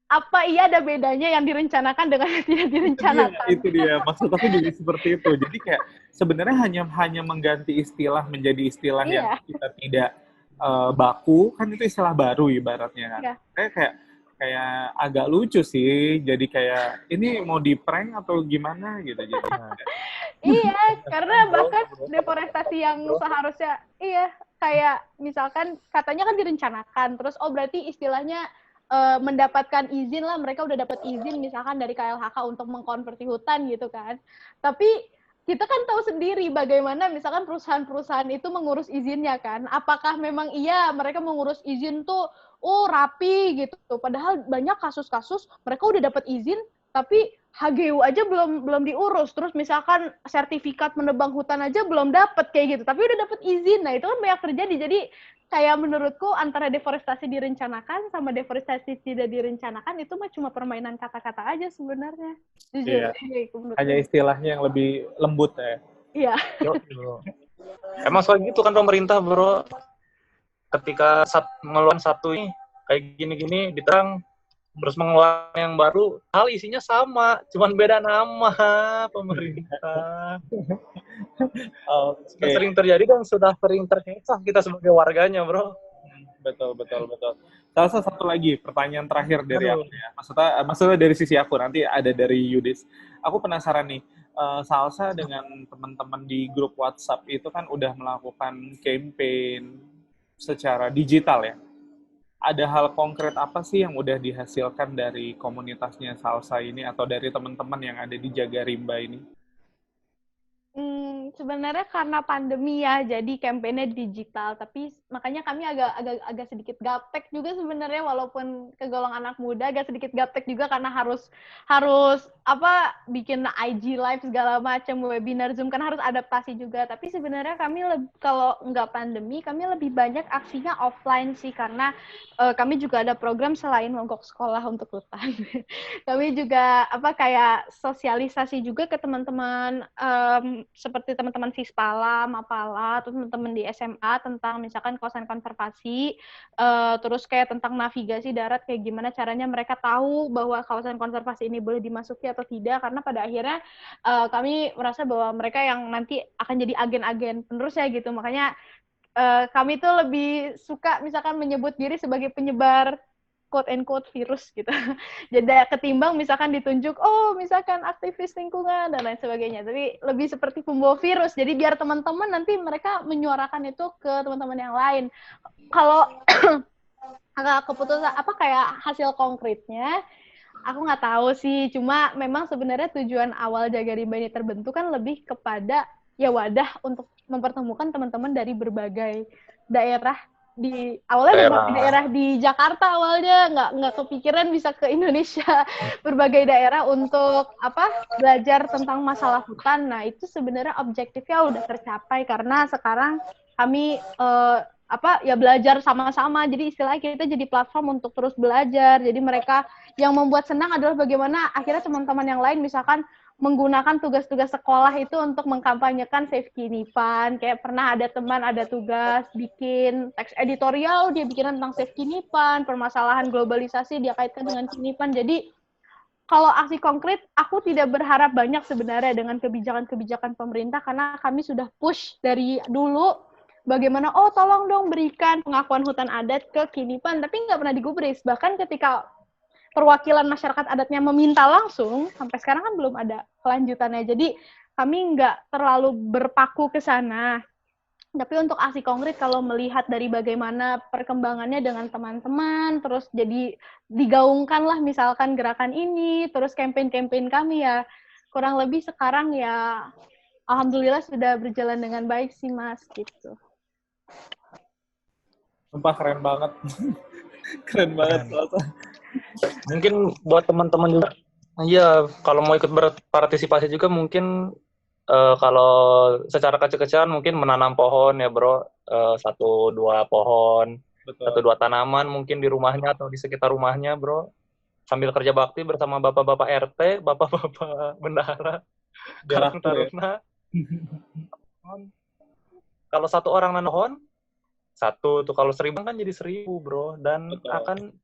Speaker 2: apa iya ada bedanya yang direncanakan dengan yang tidak direncanakan?
Speaker 3: Itu dia. Maksud aku juga seperti itu. Jadi kayak sebenarnya hanya mengganti istilah menjadi istilah yang kita tidak baku, kan itu istilah baru ibaratnya kan. Kayak agak lucu sih. Jadi kayak ini mau di prank atau gimana gitu jadi.
Speaker 2: Iya, karena bahkan deforestasi yang seharusnya kayak misalkan katanya kan direncanakan, terus berarti istilahnya mendapatkan izin lah, mereka udah dapat izin misalkan dari KLHK untuk mengkonversi hutan gitu kan. Tapi kita kan tahu sendiri bagaimana misalkan perusahaan-perusahaan itu mengurus izinnya kan. Apakah memang mereka mengurus izin tuh rapi gitu. Padahal banyak kasus-kasus mereka udah dapat izin tapi HGU aja belum diurus. Terus misalkan sertifikat menebang hutan aja belum dapat kayak gitu. Tapi udah dapat izin. Nah, itu kan banyak terjadi. Jadi kayak menurutku antara deforestasi direncanakan sama deforestasi tidak direncanakan itu mah cuma permainan kata-kata aja sebenarnya. Jujur.
Speaker 3: Hanya istilahnya yang lebih lembut ya.
Speaker 2: Iya.
Speaker 1: Emang soal gitu kan pemerintah, bro. Ketika mengeluarkan satu ini kayak gini-gini diterang, terus mengeluarkan yang baru, hal isinya sama, cuman beda nama pemerintah. Sering terjadi dan sudah sering terkecoh kita sebagai warganya, bro.
Speaker 3: Betul. Salsa satu lagi pertanyaan terakhir dari aku ya. Maksudnya dari sisi aku, nanti ada dari Yudis. Aku penasaran nih, Salsa dengan teman-teman di grup WhatsApp itu kan udah melakukan campaign secara digital ya. Ada hal konkret apa sih yang udah dihasilkan dari komunitasnya Salsa ini atau dari teman-teman yang ada di Jagarimba ini?
Speaker 2: Sebenarnya karena pandemi ya, jadi kampanye digital. Tapi makanya kami agak sedikit gaptek juga sebenarnya, walaupun kegolong anak muda agak sedikit gaptek juga karena harus bikin IG live segala macam, webinar Zoom kan harus adaptasi juga. Tapi sebenarnya kami kalau nggak pandemi kami lebih banyak aksinya offline sih, karena kami juga ada program selain mogok sekolah untuk hutan. Kami juga kayak sosialisasi juga ke teman-teman seperti teman-teman Sispala, Mapala, atau teman-teman di SMA tentang misalkan kawasan konservasi, terus kayak tentang navigasi darat, kayak gimana caranya mereka tahu bahwa kawasan konservasi ini boleh dimasuki atau tidak, karena pada akhirnya kami merasa bahwa mereka yang nanti akan jadi agen-agen penerus ya gitu. Makanya kami tuh lebih suka misalkan menyebut diri sebagai penyebar quote and quote virus gitu. Jadi ketimbang misalkan ditunjuk, misalkan aktivis lingkungan dan lain sebagainya. Tapi lebih seperti pembawa virus. Jadi biar teman-teman nanti mereka menyuarakan itu ke teman-teman yang lain. Kalau keputusan kayak hasil konkretnya, aku nggak tahu sih. Cuma memang sebenarnya tujuan awal Jaga Rimba ini terbentuk kan lebih kepada ya wadah untuk mempertemukan teman-teman dari berbagai daerah awalnya daerah di Jakarta awalnya nggak kepikiran bisa ke Indonesia berbagai daerah untuk belajar tentang masalah hutan. Nah itu sebenarnya objektifnya udah tercapai karena sekarang kami belajar sama-sama. Jadi istilahnya kita jadi platform untuk terus belajar. Jadi mereka yang membuat senang adalah bagaimana akhirnya teman-teman yang lain misalkan menggunakan tugas-tugas sekolah itu untuk mengkampanyekan Save Kinipan. Kayak pernah ada teman ada tugas bikin teks editorial, dia bikin tentang Save Kinipan, permasalahan globalisasi dia kaitkan dengan Kinipan. Jadi kalau aksi konkret, aku tidak berharap banyak sebenarnya dengan kebijakan-kebijakan pemerintah karena kami sudah push dari dulu bagaimana, tolong dong berikan pengakuan hutan adat ke Kinipan, tapi nggak pernah digubris. Bahkan ketika perwakilan masyarakat adatnya meminta langsung, sampai sekarang kan belum ada kelanjutannya. Jadi kami nggak terlalu berpaku ke sana. Tapi untuk aksi konkret, kalau melihat dari bagaimana perkembangannya dengan teman-teman, terus jadi digaungkan lah misalkan gerakan ini, terus campaign-campaign kami ya, kurang lebih sekarang ya, alhamdulillah sudah berjalan dengan baik sih Mas, gitu.
Speaker 3: Sumpah keren banget. Keren banget.
Speaker 1: Mungkin buat teman-teman juga, iya kalau mau ikut berpartisipasi juga mungkin kalau secara kecil-kecilan mungkin menanam pohon ya bro, 1-2 pohon, 1-2 tanaman mungkin di rumahnya atau di sekitar rumahnya bro, sambil kerja bakti bersama bapak-bapak RT, bapak-bapak bendahara, Karang Taruna. Kalau 1 orang nanam pohon, 1 tuh, kalau 1000 kan jadi 1000 bro, dan akan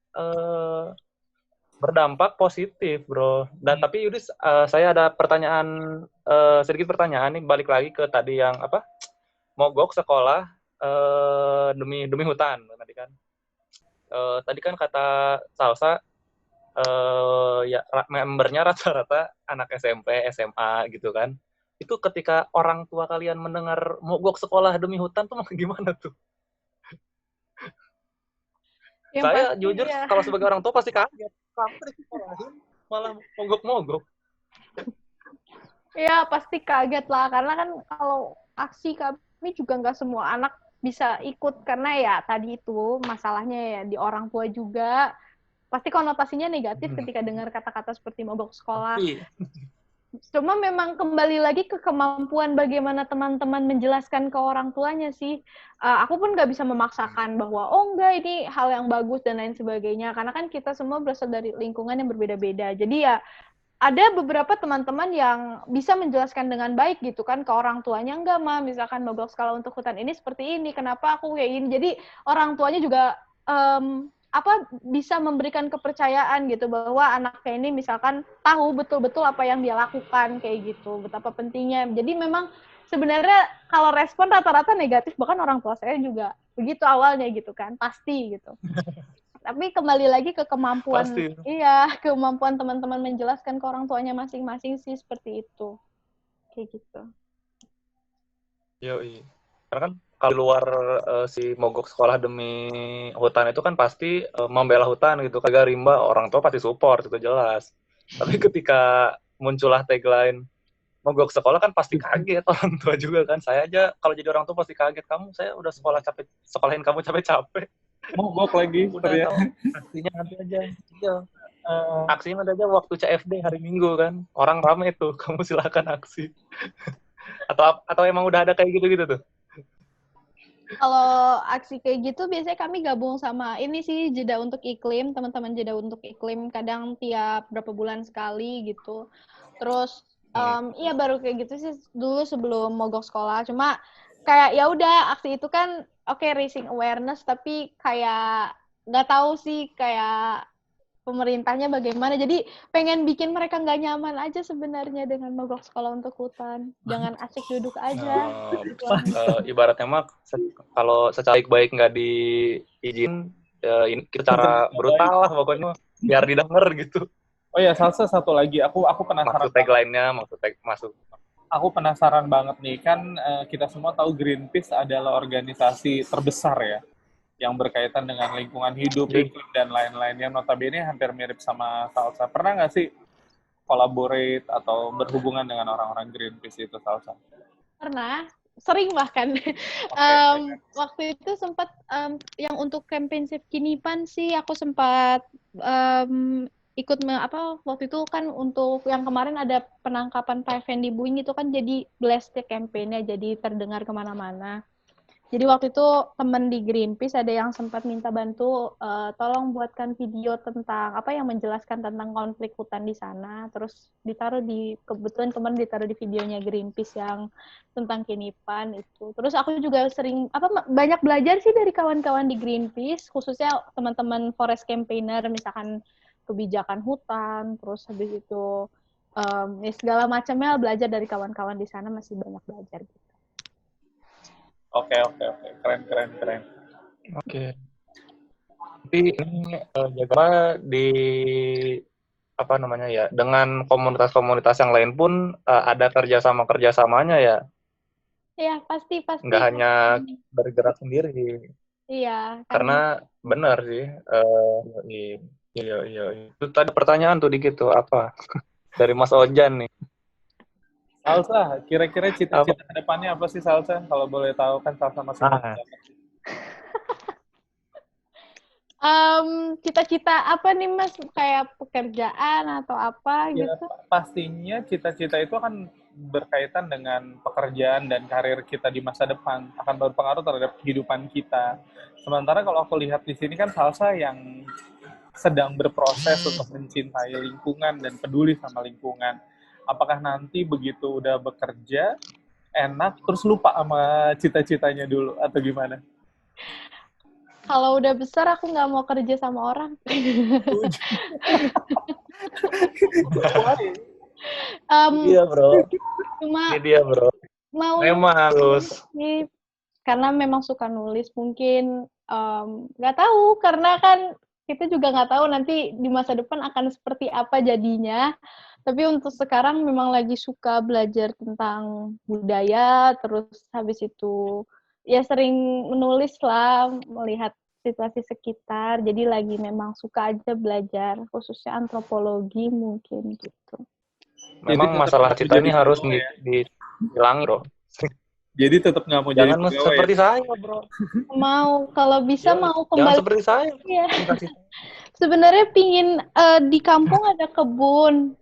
Speaker 1: berdampak positif bro. Dan tapi Yudis, saya ada pertanyaan, sedikit pertanyaan nih, balik lagi ke tadi yang mogok sekolah demi hutan tadi kan. Tadi kan kata Salsa ya membernya rata-rata anak SMP, SMA gitu kan. Itu ketika orang tua kalian mendengar mogok sekolah demi hutan tuh gimana tuh? Yang saya jujur ya, kalau sebagai orang tua pasti kaget. Sampai sekolahin malah mogok-mogok.
Speaker 2: Ya pasti kaget lah, karena kan kalau aksi kami juga nggak semua anak bisa ikut, karena ya tadi itu masalahnya ya di orang tua juga. Pasti konotasinya negatif ketika dengar kata-kata seperti mogok sekolah. Cuma memang kembali lagi ke kemampuan bagaimana teman-teman menjelaskan ke orang tuanya sih. Aku pun nggak bisa memaksakan bahwa enggak ini hal yang bagus dan lain sebagainya, karena kan kita semua berasal dari lingkungan yang berbeda-beda. Jadi ya ada beberapa teman-teman yang bisa menjelaskan dengan baik gitu kan ke orang tuanya, enggak mah misalkan mogok sekolah untuk hutan ini seperti ini, kenapa aku kayak ini. Jadi orang tuanya juga bisa memberikan kepercayaan gitu bahwa anaknya ini misalkan tahu betul-betul apa yang dia lakukan kayak gitu, betapa pentingnya. Jadi memang sebenarnya kalau respon rata-rata negatif, bahkan orang tua saya juga begitu awalnya gitu kan, pasti gitu. Tapi kembali lagi ke kemampuan, kemampuan teman-teman menjelaskan ke orang tuanya masing-masing sih, seperti itu, kayak gitu.
Speaker 1: Yoi. Karena kan kalau luar si mogok sekolah demi hutan itu kan pasti membela hutan gitu. Jaga Rimba orang tua pasti support, itu jelas. Tapi ketika muncullah tagline mogok sekolah kan pasti kaget orang tua juga kan. Saya aja kalau jadi orang tua pasti kaget. Saya udah sekolahin kamu capek-capek.
Speaker 3: Mogok lagi.
Speaker 1: Udah tahu, aksinya nanti aja. Iya. Aksinya ada aja waktu CFD hari Minggu kan. Orang rame tuh, kamu silakan aksi. atau emang udah ada kayak gitu-gitu tuh?
Speaker 2: Kalau aksi kayak gitu biasanya kami gabung sama ini sih, Jeda Untuk Iklim, teman-teman Jeda Untuk Iklim, kadang tiap berapa bulan sekali gitu. Terus iya baru kayak gitu sih dulu sebelum mogok sekolah. Cuma kayak ya udah aksi itu kan raising awareness, tapi kayak nggak tahu sih kayak pemerintahnya bagaimana. Jadi pengen bikin mereka nggak nyaman aja sebenarnya dengan mogok sekolah untuk hutan. Jangan asik duduk aja.
Speaker 1: Ibaratnya mah kalau secara baik nggak diizin, ini kita cara brutal lah pokoknya biar didengar gitu.
Speaker 3: Oh ya, Salsa, satu lagi. Aku penasaran.
Speaker 1: Maksud tagline-nya, masuk.
Speaker 3: Aku penasaran banget nih, kan kita semua tahu Greenpeace adalah organisasi terbesar ya, yang berkaitan dengan lingkungan hidup, iklim, dan lain-lainnya. Notabene hampir mirip sama Salsa. Pernah nggak sih collaborate atau berhubungan dengan orang-orang Greenpeace itu, Salsa?
Speaker 2: Pernah, sering bahkan. Waktu itu sempat yang untuk campaign Save Kinipan sih aku sempat ikut waktu itu kan untuk yang kemarin ada penangkapan Pak Effendi Buing itu kan jadi blast campaign-nya, jadi terdengar kemana-mana. Jadi waktu itu teman di Greenpeace ada yang sempat minta bantu, tolong buatkan video tentang yang menjelaskan tentang konflik hutan di sana. Terus kebetulan teman ditaruh di videonya Greenpeace yang tentang Kinipan itu. Terus aku juga sering banyak belajar sih dari kawan-kawan di Greenpeace, khususnya teman-teman forest campaigner, misalkan kebijakan hutan, terus habis itu segala macamnya belajar dari kawan-kawan di sana, masih banyak belajar gitu.
Speaker 3: Oke. Keren.
Speaker 1: Oke. Tapi ini Jaga di dengan komunitas-komunitas yang lain pun ada kerjasamanya ya.
Speaker 2: Iya, pasti.
Speaker 1: Nggak hanya bergerak sendiri.
Speaker 2: Iya.
Speaker 1: Karena benar sih. Iya. Itu tadi pertanyaan tuh dikit tuh apa dari Mas Ojan nih.
Speaker 3: Salsa, kira-kira cita-cita ke depannya apa sih, Salsa? Kalau boleh tahu, kan Salsa masih
Speaker 2: cita-cita apa nih, Mas? Kayak pekerjaan atau apa
Speaker 3: ya,
Speaker 2: gitu?
Speaker 3: Pastinya cita-cita itu akan berkaitan dengan pekerjaan dan karir kita di masa depan, akan berpengaruh terhadap kehidupan kita. Sementara kalau aku lihat di sini kan Salsa yang sedang berproses untuk mencintai lingkungan dan peduli sama lingkungan. Apakah nanti begitu udah bekerja, enak, terus lupa sama cita-citanya dulu, atau gimana?
Speaker 2: Kalau udah besar, aku nggak mau kerja sama orang.
Speaker 1: Iya, bro.
Speaker 2: Cuma
Speaker 1: ini dia, bro. Memang harus.
Speaker 2: Karena memang suka nulis, mungkin nggak tahu, karena kan kita juga nggak tahu nanti di masa depan akan seperti apa jadinya. Tapi untuk sekarang memang lagi suka belajar tentang budaya, terus habis itu ya sering menulis lah, melihat situasi sekitar. Jadi lagi memang suka aja belajar, khususnya antropologi mungkin gitu.
Speaker 1: Memang masalah cita ini harus dihilangi, bro.
Speaker 3: Jadi tetap nggak mau
Speaker 1: jangan
Speaker 3: jadi
Speaker 1: seperti saya, bro.
Speaker 2: Mau, kalau bisa mau kembali.
Speaker 1: Jangan seperti saya.
Speaker 2: Iya. Sebenarnya pingin di kampung ada kebun.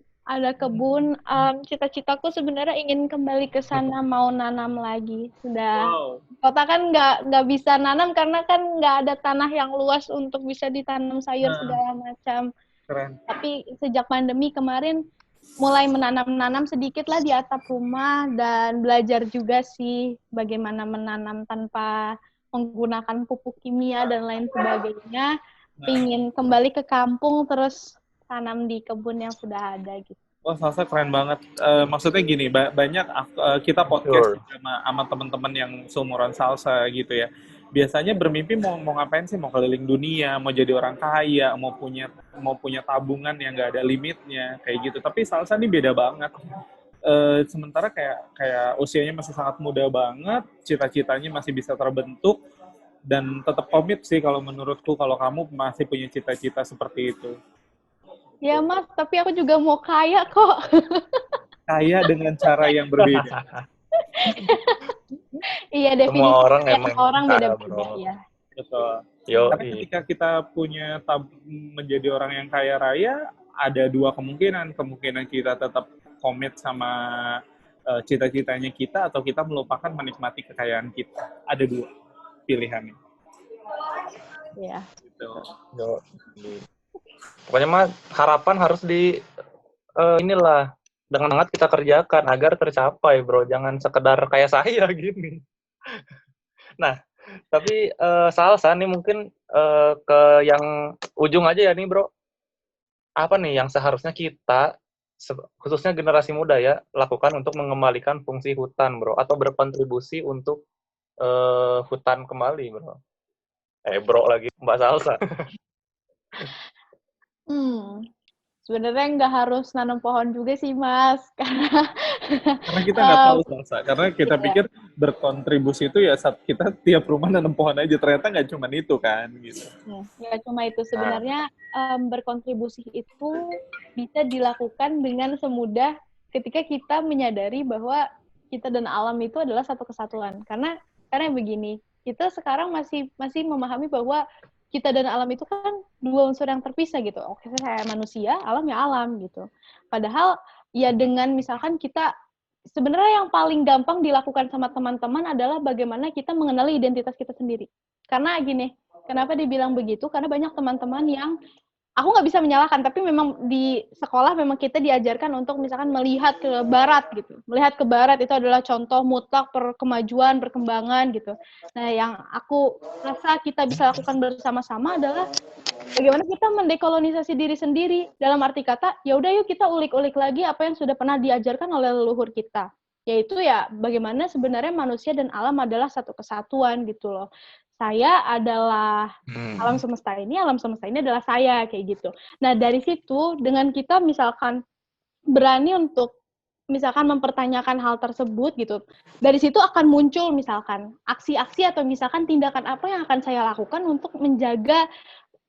Speaker 2: Cita-citaku sebenarnya ingin kembali ke sana, mau nanam lagi. Sudah kota kan nggak bisa nanam karena kan nggak ada tanah yang luas untuk bisa ditanam sayur segala macam.
Speaker 3: Keren.
Speaker 2: Tapi sejak pandemi kemarin mulai menanam sedikit lah di atap rumah, dan belajar juga sih bagaimana menanam tanpa menggunakan pupuk kimia dan lain sebagainya. Ingin kembali ke kampung terus tanam di kebun yang sudah ada gitu.
Speaker 3: Oh, Salsa keren banget. Maksudnya gini, banyak kita podcast sama teman-teman yang seumuran Salsa gitu ya. Biasanya bermimpi mau ngapain sih? Mau keliling dunia, mau jadi orang kaya, mau punya tabungan yang nggak ada limitnya kayak gitu. Tapi Salsa ini beda banget. Sementara kayak usianya masih sangat muda banget, cita-citanya masih bisa terbentuk, dan tetap komit sih kalau menurutku, kalau kamu masih punya cita-cita seperti itu.
Speaker 2: Ya, Mas, tapi aku juga mau kaya kok.
Speaker 3: Kaya dengan cara yang berbeda.
Speaker 2: Iya, definisi
Speaker 1: semua orang
Speaker 2: beda-beda ya.
Speaker 3: Betul. Karena ketika kita punya menjadi orang yang kaya raya, ada dua kemungkinan. Kemungkinan kita tetap komit sama cita-citanya kita, atau kita melupakan menikmati kekayaan kita. Ada dua pilihannya.
Speaker 2: Iya.
Speaker 3: Gitu.
Speaker 1: Pokoknya mah harapan harus inilah dengan hangat kita kerjakan agar tercapai, bro. Jangan sekedar kayak saya gini. Nah, tapi Salsa nih mungkin ke yang ujung aja ya nih, bro. Apa nih yang seharusnya kita, khususnya generasi muda ya, lakukan untuk mengembalikan fungsi hutan, bro, atau berkontribusi untuk hutan kembali, bro? Bro lagi, Mbak Salsa.
Speaker 2: Sebenarnya nggak harus nanam pohon juga sih, Mas.
Speaker 3: Karena kita nggak tahu, Salsa. Karena kita pikir berkontribusi itu ya saat kita tiap rumah nanam pohon aja. Ternyata nggak cuma itu kan, gitu.
Speaker 2: Nggak cuma itu. Sebenarnya berkontribusi itu bisa dilakukan dengan semudah ketika kita menyadari bahwa kita dan alam itu adalah satu kesatuan. Karena begini, kita sekarang masih memahami bahwa kita dan alam itu kan dua unsur yang terpisah gitu. Oke, saya manusia, alam ya alam gitu. Padahal ya dengan misalkan kita sebenarnya yang paling gampang dilakukan sama teman-teman adalah bagaimana kita mengenali identitas kita sendiri. Karena gini, kenapa dibilang begitu? Karena banyak teman-teman yang aku nggak bisa menyalahkan, tapi memang di sekolah memang kita diajarkan untuk misalkan melihat ke barat gitu. Melihat ke barat itu adalah contoh mutlak kemajuan, perkembangan gitu. Nah, yang aku rasa kita bisa lakukan bersama-sama adalah bagaimana kita mendekolonisasi diri sendiri. Dalam arti kata, ya udah yuk kita ulik-ulik lagi apa yang sudah pernah diajarkan oleh leluhur kita. Yaitu ya bagaimana sebenarnya manusia dan alam adalah satu kesatuan gitu loh. Saya adalah alam semesta ini adalah saya, kayak gitu. Nah, dari situ, dengan kita misalkan berani untuk misalkan mempertanyakan hal tersebut gitu, dari situ akan muncul misalkan aksi-aksi atau misalkan tindakan apa yang akan saya lakukan untuk menjaga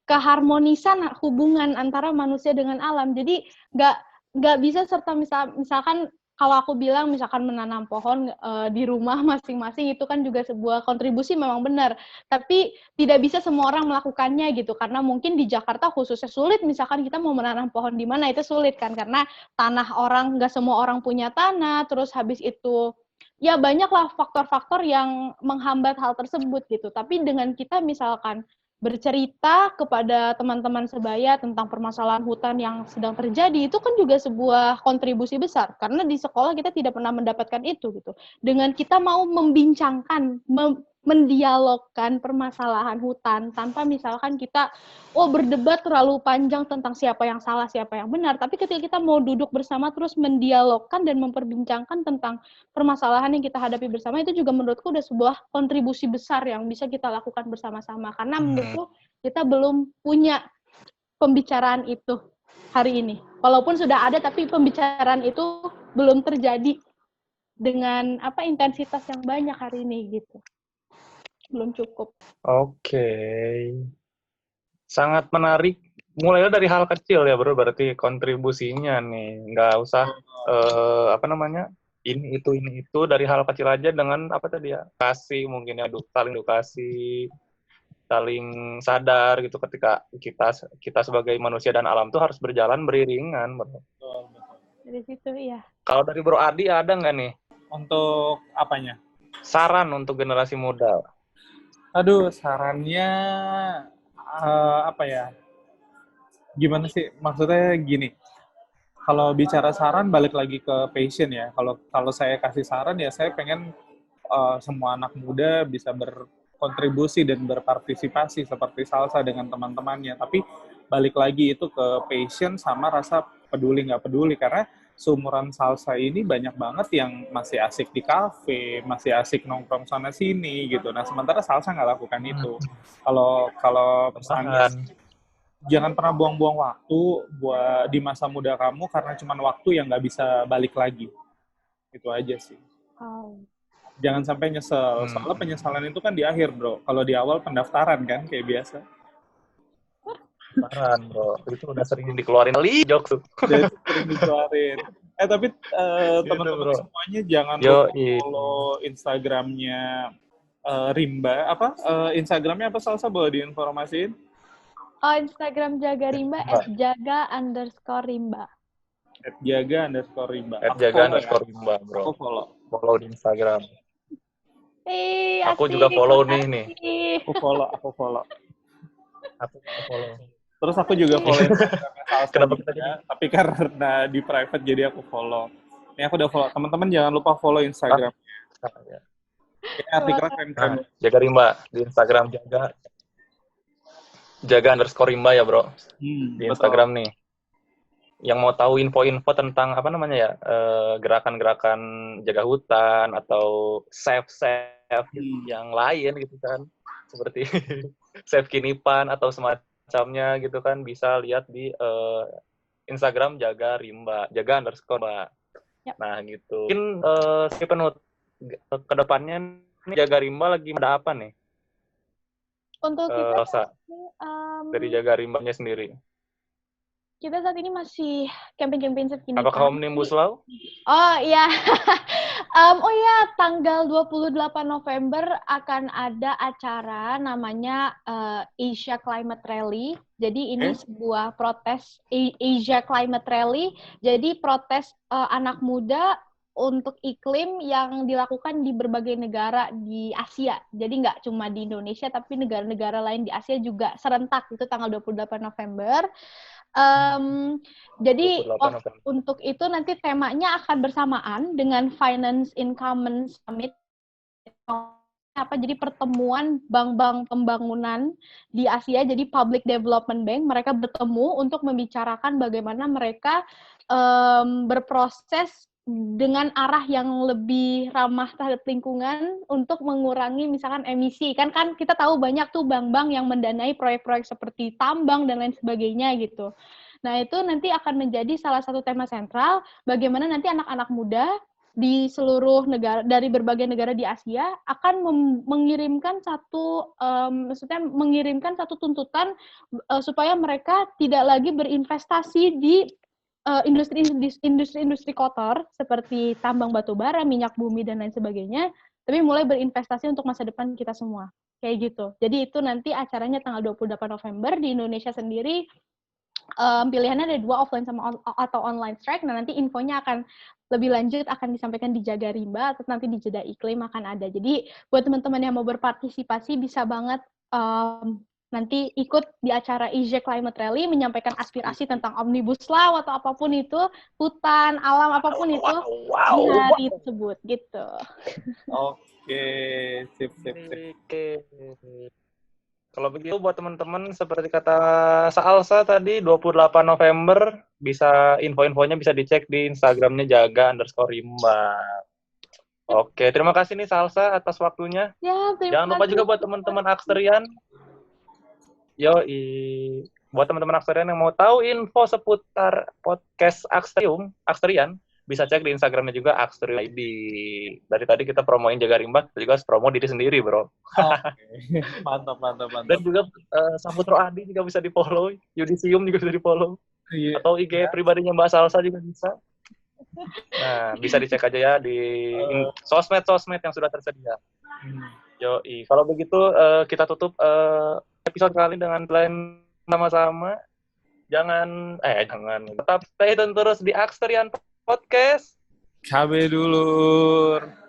Speaker 2: keharmonisan hubungan antara manusia dengan alam. Jadi nggak bisa serta misalkan kalau aku bilang misalkan menanam pohon di rumah masing-masing itu kan juga sebuah kontribusi memang benar, tapi tidak bisa semua orang melakukannya gitu, karena mungkin di Jakarta khususnya sulit misalkan kita mau menanam pohon di mana, itu sulit kan, karena tanah orang, nggak semua orang punya tanah, terus habis itu ya banyaklah faktor-faktor yang menghambat hal tersebut gitu. Tapi dengan kita misalkan bercerita kepada teman-teman sebaya tentang permasalahan hutan yang sedang terjadi, itu kan juga sebuah kontribusi besar, karena di sekolah kita tidak pernah mendapatkan itu gitu. Dengan kita mau membincangkan, mendialogkan permasalahan hutan tanpa misalkan kita berdebat terlalu panjang tentang siapa yang salah, siapa yang benar, tapi ketika kita mau duduk bersama terus mendialogkan dan memperbincangkan tentang permasalahan yang kita hadapi bersama, itu juga menurutku udah sebuah kontribusi besar yang bisa kita lakukan bersama-sama, karena menurutku kita belum punya pembicaraan itu hari ini. Walaupun sudah ada, tapi pembicaraan itu belum terjadi dengan intensitas yang banyak hari ini gitu. Belum cukup.
Speaker 1: Oke. Sangat menarik. Mulainya dari hal kecil ya bro, berarti kontribusinya nih. Nggak usah, ini itu dari hal kecil aja dengan apa tadi ya, kasih mungkin ya, saling edukasi, saling sadar gitu ketika kita sebagai manusia dan alam tuh harus berjalan beriringan bro.
Speaker 2: Dari situ ya.
Speaker 1: Kalau dari Bro Adi ada nggak nih?
Speaker 3: Untuk apanya?
Speaker 1: Saran untuk generasi muda.
Speaker 3: Aduh, sarannya apa ya? Gimana sih? Maksudnya gini. Kalau bicara saran balik lagi ke passion ya. Kalau saya kasih saran ya saya pengen semua anak muda bisa berkontribusi dan berpartisipasi seperti Salsa dengan teman-temannya. Tapi balik lagi itu ke passion sama rasa peduli nggak peduli, karena seumuran Salsa ini banyak banget yang masih asik di kafe, masih asik nongkrong sana sini gitu. Nah sementara Salsa nggak lakukan itu. Kalau pesannya, jangan pernah buang-buang waktu buat di masa muda kamu karena cuma waktu yang nggak bisa balik lagi. Itu aja sih. Jangan sampai nyesel. Soalnya penyesalan itu kan di akhir, bro. Kalau di awal pendaftaran kan, kayak biasa.
Speaker 1: Pendaftaran, bro. Itu udah sering dikeluarin kali, jokes tuh.
Speaker 3: Udah sering dikeluarin. Tapi teman-teman semuanya jangan lupa follow Instagramnya Rimba. Instagramnya apa, Salsa? Boleh diinformasiin?
Speaker 2: Instagram Jaga Rimba @jaga_rimba.
Speaker 3: @jaga_rimba.
Speaker 1: @jaga_rimba, bro.
Speaker 3: Aku
Speaker 1: follow di Instagram. Aku
Speaker 2: asik,
Speaker 1: juga follow nih.
Speaker 3: Aku follow.
Speaker 1: Aku follow.
Speaker 3: Terus aku juga follow Instagramnya Salsa.
Speaker 1: Kenapa kita
Speaker 3: tapi karena di private jadi aku follow. Ini aku udah follow. Teman-teman jangan lupa follow Instagram. Artikelnya keren-keren.
Speaker 1: Jaga Rimba di Instagram, jaga_rimba ya bro. Di Instagram nih. Yang mau tahu info-info tentang gerakan-gerakan jaga hutan atau save yang lain gitu kan, seperti Save Kinipan atau semacamnya gitu kan, bisa lihat di Instagram jaga rimba, jaga_rimba.
Speaker 2: Yap.
Speaker 1: Nah gitu. Mungkin si penutup kedepannya nih, jaga rimba lagi ada apa nih?
Speaker 2: Untuk kita
Speaker 1: dari jaga rimbanya sendiri.
Speaker 2: Kita saat ini masih campaign Save Kinipan.
Speaker 1: Apakah Omnibus Law?
Speaker 2: Oh iya. Tanggal 28 November akan ada acara namanya Asia Climate Rally. Jadi ini sebuah protes Asia Climate Rally. Jadi protes anak muda untuk iklim yang dilakukan di berbagai negara di Asia. Jadi nggak cuma di Indonesia, tapi negara-negara lain di Asia juga serentak. Itu tanggal 28 November. Jadi untuk itu nanti temanya akan bersamaan dengan Finance in Common Summit. Jadi pertemuan bank-bank pembangunan di Asia, jadi Public Development Bank, mereka bertemu untuk membicarakan bagaimana mereka berproses dengan arah yang lebih ramah terhadap lingkungan untuk mengurangi misalkan emisi. Kan kita tahu banyak tuh bank-bank yang mendanai proyek-proyek seperti tambang dan lain sebagainya gitu. Nah, itu nanti akan menjadi salah satu tema sentral bagaimana nanti anak-anak muda di seluruh negara, dari berbagai negara di Asia akan mengirimkan satu tuntutan supaya mereka tidak lagi berinvestasi di industri kotor seperti tambang batu bara, minyak bumi dan lain sebagainya, tapi mulai berinvestasi untuk masa depan kita semua. Kayak gitu. Jadi itu nanti acaranya tanggal 28 November di Indonesia sendiri. Pilihannya ada 2, offline atau online strike. Nah, nanti infonya akan lebih lanjut akan disampaikan di Jaga Rimba atau nanti di Jeda Iklim akan ada. Jadi buat teman-teman yang mau berpartisipasi bisa banget nanti ikut di acara Asia Climate Rally, menyampaikan aspirasi tentang Omnibus Law atau apapun itu, hutan, alam, apapun itu di hari tersebut, gitu.
Speaker 3: Oke, sip.
Speaker 1: Kalau begitu buat teman-teman, seperti kata Salsa tadi, 28 November, bisa info-infonya bisa dicek di Instagramnya jaga_rimba. Oke, terima kasih nih Salsa atas waktunya.
Speaker 2: Ya,
Speaker 1: jangan lupa juga buat teman-teman Aksterian. Buat teman-teman Aksterian yang mau tahu info seputar podcast Aksterian, bisa cek di Instagramnya juga Aksterian ID. Dari tadi kita promoin Jaga Rimba, kita juga harus promo diri sendiri, bro.
Speaker 3: Mantap.
Speaker 1: Dan juga Samudro Adi juga bisa di-follow, Yudisium juga bisa di-follow. Atau IG pribadinya Mbak Salsa juga bisa. Nah, bisa dicek aja ya di sosmed-sosmed yang sudah tersedia. Yoi. Kalau begitu kita tutup episode kali dengan plan sama-sama. Jangan tetap stay tune terus di Aksterian Podcast.
Speaker 3: KB dulur.